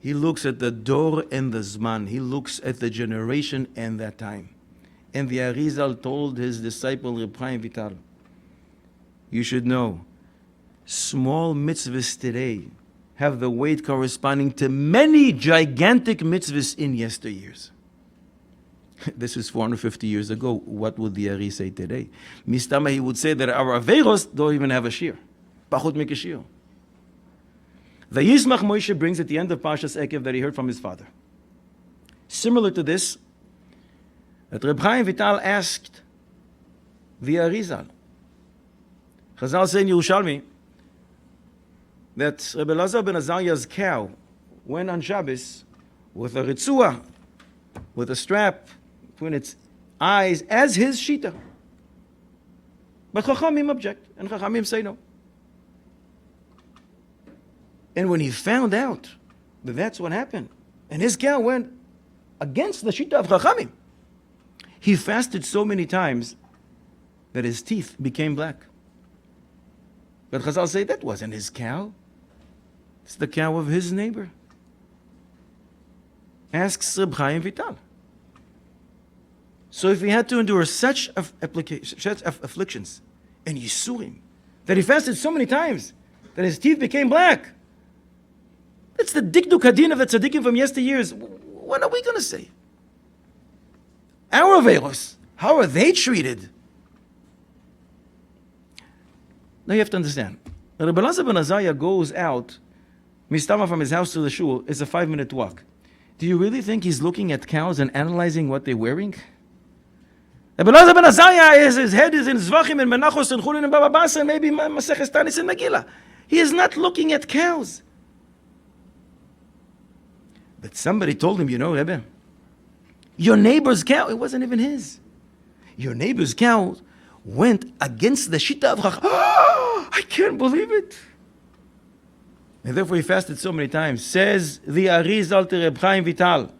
He looks at the Dor and the Zman. He looks at the generation and that time. And the Arizal told his disciple, Reb Chaim Vital, you should know, small mitzvahs today have the weight corresponding to many gigantic mitzvahs in yesteryears. This is 450 years ago. What would the Ari say today? Mistama, he would say that our Averos don't even have a shir. Pachut mikashir. The Yismach Moshe brings at the end of Parshas Ekev that he heard from his father. Similar to this, that Reb Chaim Vital asked the Arizal. Chazal say in Yerushalmi that Rebbe Lazar ben Azariah's cow went on Shabbos with a ritzua, with a strap between its eyes as his shita. But Chachamim object, and Chachamim say no. And when he found out that that's what happened, and his cow went against the Shita of Chachamim. He fasted so many times that his teeth became black. But Chazal say that wasn't his cow. It's the cow of his neighbor. Asks Reb Chaim Vital. So if he had to endure such afflictions and Yisurim, that he fasted so many times that his teeth became black, that's the Dikduk Hadin of the Tzaddikim from yesteryears. What are we going to say? Our Averos, how are they treated? Now you have to understand. Rabbi Elazar ben Azariah goes out, Mistama from his house to the shul, it's a 5-minute walk. Do you really think he's looking at cows and analyzing what they're wearing? Rabbi Elazar ben Azariah, his head is in Zvachim and Menachos and Chulin and Baba Basa and maybe Maseches Tanis and Megillah. He is not looking at cows. But somebody told him, Rebbe, your neighbor's cow, it wasn't even his. Your neighbor's cow went against the Shita of Chacham. I can't believe it. And therefore he fasted so many times. Says the Arizal to Reb Chaim Vital.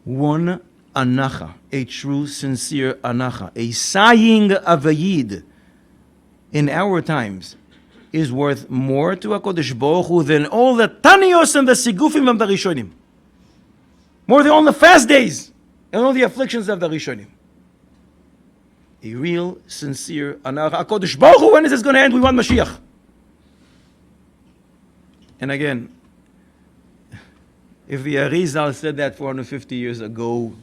One anacha, a true, sincere anacha, a sighing of a yid in our times is worth more to HaKadosh Baruch Hu than all the tanios and the sigufim of the Rishonim. More than all the fast days and all the afflictions of the Rishonim. A real, sincere anacha. HaKadosh Baruch Hu, when is this going to end? We want Moshiach. And again, if the Arizal said that 450 years ago,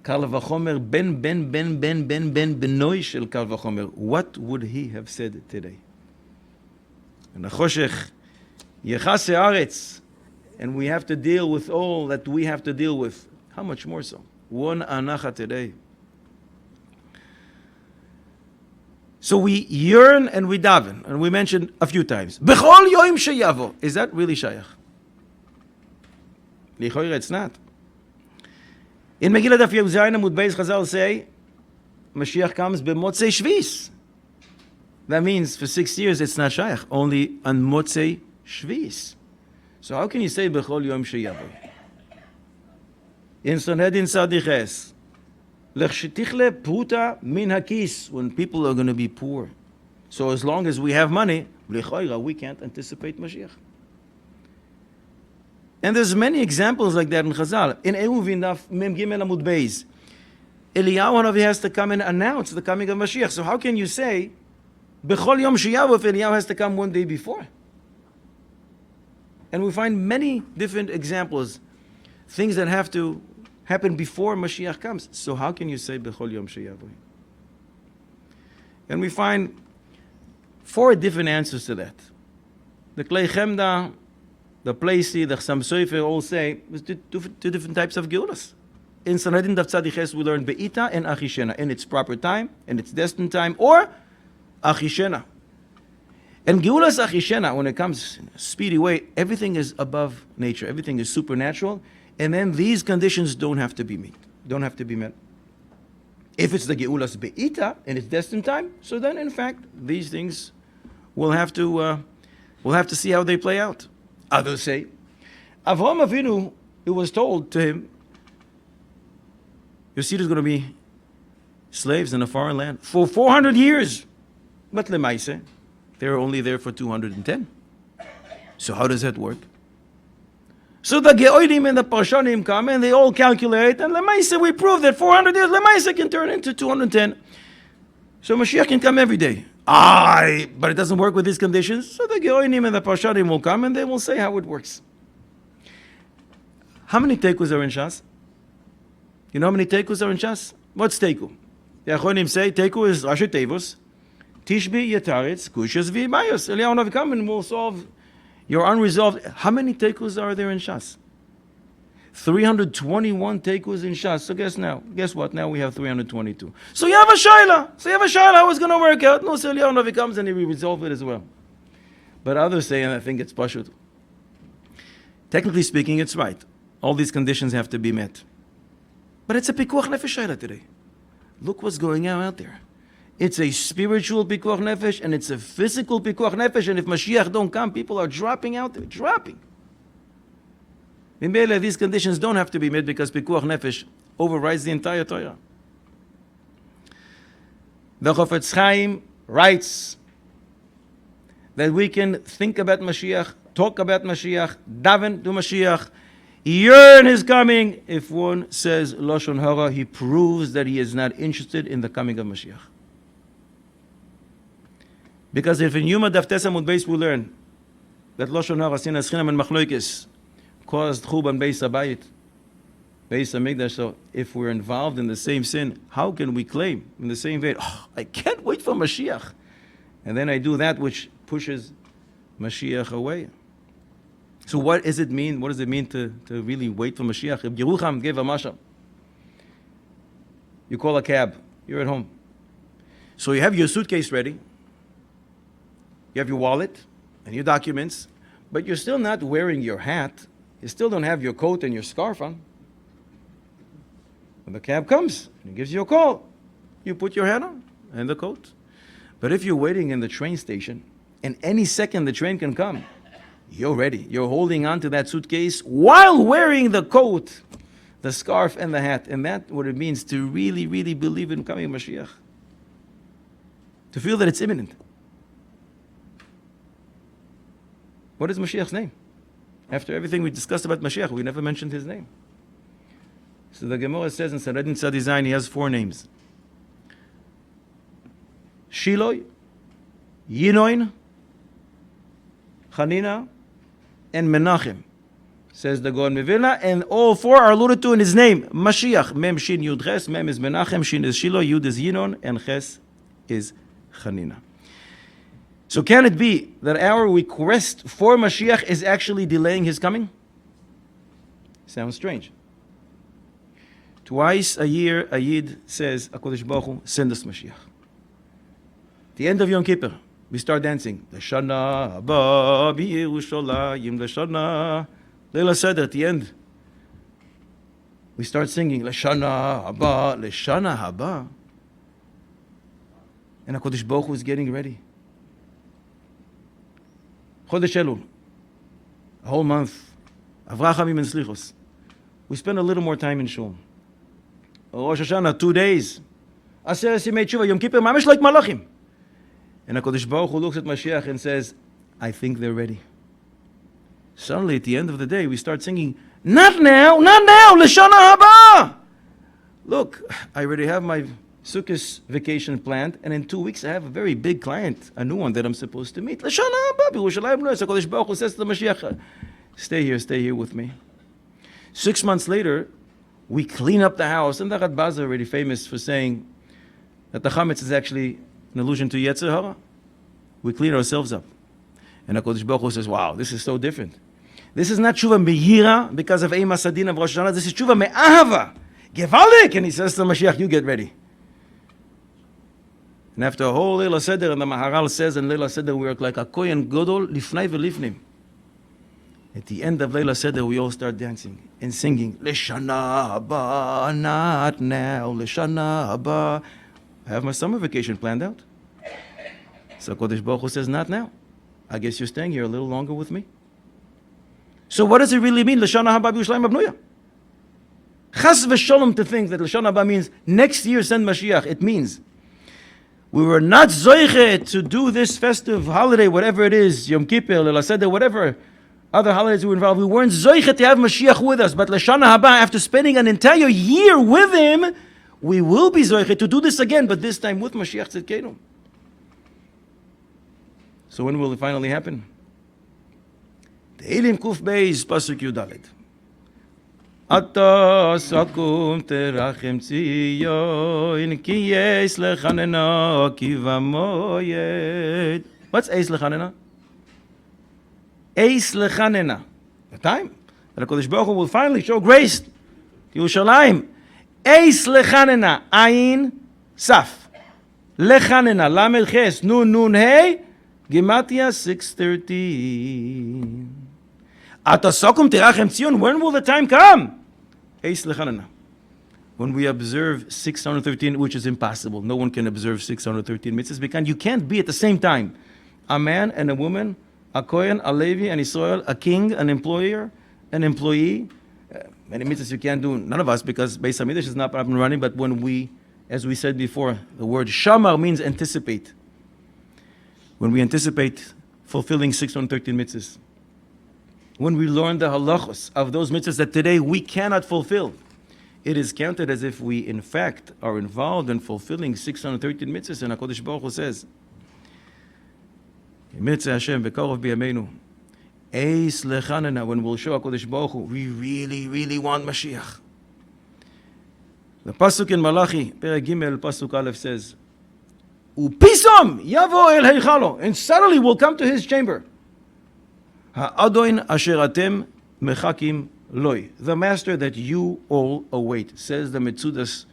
Kal v'chomer ben benoi shel Kal v'chomer, what would he have said today? And Achoshech Yechase Aretz, and we have to deal with all that we have to deal with. How much more so? One anacha today. So we yearn and we daven, and we mentioned a few times. Bechol yoim sheyavo. Is that really shayach? Lichoyre, it's not. In Megillah Daf Yud Zayin Amud Beis, Chazal say, Mashiach comes b'motzei Shvis. That means for 6 years it's not shayach, only on motzei Shvis. So how can you say bechol yom sheyavo? In Sanhedrin Sadiches, lechshetichle pruta min hakis, when people are going to be poor. So as long as we have money, we can't anticipate Mashiach. And there's many examples like that in Chazal. In Eruvin Daf Mem Gimel Amud Beis, Eliyahu Hanavi has to come and announce the coming of Mashiach. So how can you say Bechol Yom Sheyavu if Eliyahu has to come one day before? And we find many different examples, things that have to happen before Mashiach comes. So how can you say Bechol Yom Sheyavu? And we find 4 different answers to that. The Klei Chemda, the Pleisi, the Chassam Sofer all say there's two different types of Geulas. In Sanhedrin Daf Tzadiches we learn Beita and Achishena in its proper time, in its destined time, or Achishena. And Geulas Achishena, when it comes in a speedy way, everything is above nature, everything is supernatural, and then these conditions don't have to be met. If it's the Geulas Beita in its destined time, so then in fact these things we'll have to see how they play out. Others say, Avraham Avinu, it was told to him, your seed is going to be slaves in a foreign land for 400 years. But Lemaise, they were only there for 210. So how does that work? So the Geoidim and the Parshanim come and they all calculate, and Lemaise, we prove that 400 years, Lemaise can turn into 210. So Mashiach can come every day. But it doesn't work with these conditions. So the Geoinim and the Parshanim will come and they will say how it works. How many tekus are in Shas? You know how many tekus are in Shas? What's teku? The Achonim say teku is Rashi Tevos, Tishbi Yetaretz, Kushas V'Bayos. Eliyahu Hanavi come and will solve your unresolved. How many tekus are there in Shas? 321 tekus in Shas. So guess what? Now we have 322. So you have a shaila. How it's going to work out? No, so Eliyahu Hanavi comes and he will resolve it as well. But others say, and I think it's pashut. Technically speaking, it's right. All these conditions have to be met. But it's a pikuach nefesh shaila today. Look what's going on out there. It's a spiritual pikuach nefesh and it's a physical pikuach nefesh. And if Mashiach don't come, people are dropping out there, dropping. In Beit, these conditions don't have to be met because pikuach nefesh overrides the entire Torah. The Chofetz Chaim writes that we can think about Mashiach, talk about Mashiach, daven to Mashiach, yearn his coming. If one says Lashon Hara, he proves that he is not interested in the coming of Mashiach. Because if in Yuma Daf Tes Amud Beis we learn that Lashon Hara, Sinas Chinam and Machloikis caused Chuban Beis Habayit, Beis Hamikdash. So if we're involved in the same sin, how can we claim in the same vein, oh, I can't wait for Mashiach, and then I do that which pushes Mashiach away? So what does it mean? What does it mean to really wait for Mashiach? If Yerucham gave a mashal, you call a cab, you're at home. So you have your suitcase ready, you have your wallet and your documents, but you're still not wearing your hat. You still don't have your coat and your scarf on. When the cab comes and he gives you a call, you put your hat on and the coat. But if you're waiting in the train station, and any second the train can come, you're ready. You're holding on to that suitcase while wearing the coat, the scarf, and the hat. And that's what it means to really, really believe in coming Mashiach. To feel that it's imminent. What is Mashiach's name? After everything we discussed about Mashiach, we never mentioned his name. So the Gemara says in Sanhedrin Tzad Zayin, he has 4 names. Shiloi, Yinoin, Chanina, and Menachem, says the Gaon Mevilna, and all 4 are alluded to in his name, Mashiach. Mem, Shin, Yud, Ches. Mem is Menachem, Shin is Shiloi, Yud is Yinon, and Ches is Chanina. So can it be that our request for Mashiach is actually delaying his coming? Sounds strange. Twice a year, a Yid says, HaKadosh Baruch Hu, send us Mashiach. The end of Yom Kippur, we start dancing. L'shana haba b'Yerushalayim, l'shana Leila Seder. At the end, we start singing L'shana haba. And HaKadosh Baruch Hu is getting ready. Chodesh Elul, a whole month, Avrachamim and Slichos. We spend a little more time in Shul. Rosh Hashanah, 2 days. Aseret Yemei Tshuva, Yom Kippur, mamish like Malachim. And HaKadosh Baruch Hu looks at Mashiach and says, I think they're ready. Suddenly, at the end of the day, we start singing, not now, L'shana haba. Look, I already have my Sukkot vacation planned, and in 2 weeks I have a very big client, a new one that I'm supposed to meet. L'shana haba, b'Yerushalayim lo. So HaKadosh Baruch Hu says to the Mashiach, stay here with me. 6 months later, we clean up the house, and the Radbaz is already famous for saying that the chametz is actually an allusion to Yetzer Hara. We clean ourselves up. And HaKadosh Baruch Hu says, wow, this is so different. This is not tshuva mehira because of Eim Hasadin of Rosh Hashanah. This is tshuva me'ahava. Gevaldik! And he says to Mashiach, you get ready. And after a whole Leila Seder, and the Maharal says in Leila Seder, we work like a kohen gadol lifnai v'lifnim. At the end of Leila Seder, we all start dancing and singing, L'shana haba, not now, L'shana haba. I have my summer vacation planned out. So Kodesh Baruch Hu says, not now. I guess you're staying here a little longer with me. So what does it really mean, L'shana haba b'Yerushalayim abnuya? Chas v'sholom to think that L'shana haba means next year send Mashiach. It means we were not zoiche to do this festive holiday, whatever it is, Yom Kippur, Leila Seder, whatever other holidays we were involved. We weren't zoiche to have Mashiach with us, but L'shana haba, after spending an entire year with him, we will be zoiche to do this again, but this time with Mashiach Tzidkenu. So when will it finally happen? Tehilim Kuf Beis, Pasuk Yudalid. Ata sakum terachem tziyon ki yes lechanena ki vamoyed. What's eis lechanena? Eis lechanena. The time that HaKadosh Baruch Hu will finally show grace to Yerushalayim. Eis lechanena. Ayin saf. Lechanena. Lamed ches. Nun hey. Gematia 6:13. Ata sakum terachem tziyon. When will the time come? Eis lechanena. when we observe 613, which is impossible. No one can observe 613 mitzvahs because you can't be at the same time a man and a woman, a Kohen, a Levi, an Israel, a king, an employer, an employee. Many mitzvahs you can't do, none of us, because Beis HaMikdash is not up and running, but when we, as we said before, the word shamar means anticipate. When we anticipate fulfilling 613 mitzvahs, when we learn the halachos of those mitzvahs that today we cannot fulfill, it is counted as if we, in fact, are involved in fulfilling 613 mitzvahs. And HaKadosh Baruch Hu says, Mitzvah Hashem bekarov b'yameinu, eis lechanena, when we'll show HaKadosh Baruch Hu, we really, really want Mashiach. The pasuk in Malachi, Perek Gimel, pasuk Aleph says, Upisom yavo el heichalo, and suddenly we'll come to his chamber. Ha'adoin asher atem mechakim loi, the master that you all await, says the Metzudas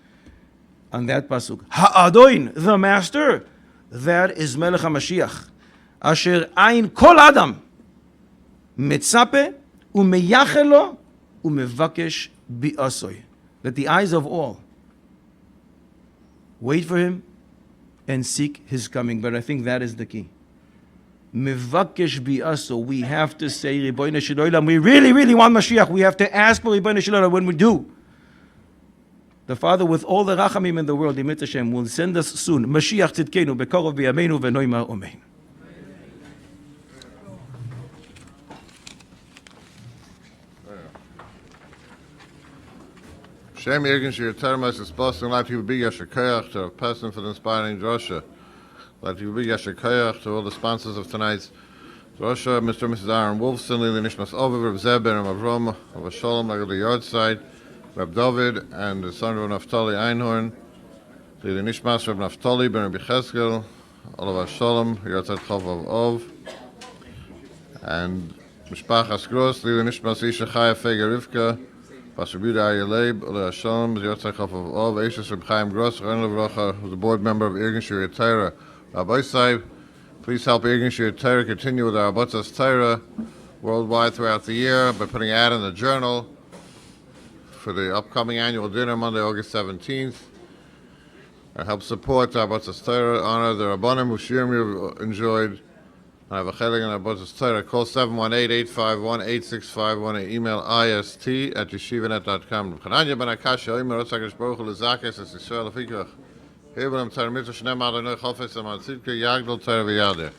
on that pasuk. Ha'adoin, the master, that is Melech HaMashiach. Asher ein kol adam metzape umeyachelo umevakesh bi'asoi, that the eyes of all wait for him and seek his coming. But I think that is the key. Mevakesh bi'aso, we have to say, Ribono Shel Olam, we really, really want Mashiach. We have to ask for Ribono Shel Olam. When we do, the Father, with all the rachamim in the world, Emet Hashem, will send us soon. Mashiach tzidkenu, bekarov b'yameinu, v'noimar omein. Shem Yirgin Shir Termas is posting like you be Yashakayach to a person for the inspiring drosha. Like you be Yashakayach to all the sponsors of tonight's drosha, Mr. and Mrs. Aharon Wolfson, Lili Nishmas Oviv, Reb Zeben, and Avrom, of Shalom, like the yard side, Reb David, and the son of Naftali Einhorn, Lili Nishmas, Reb Naftali, Ben Rabbi Cheskel, all of Shalom, yard side Chav of Ov, and Mishpachas Gros, Lili Nishmas Isha Chaya Fega Rivka, Pastor Buda Ayaleb, Ole Hashem, Yotzei Chaf of Ov, Eishes Reb Chaim Gross, Ren Levracha, who's a board member of Irgun Shir Torah. Rabbi Saib, please help Irgun Shir Torah continue with our Abatzas Torah worldwide throughout the year by putting an ad in the journal for the upcoming annual dinner Monday, August 17th. And help support our Abatzas Torah, honor the Rabbanim who Shirim you've enjoyed. I have a chelik and Abatzas Torah. Call 718-851-8651 and email ist@yeshivanet.com. Chananya ben Akasha, Omer Rotzakash Baruch Hu Lezakes es Yisrael Afikach. Hebram Torah Mitzvah Shnem Adonai Chofetz Amad Tzidke Yagdol Torah V'Yadeh.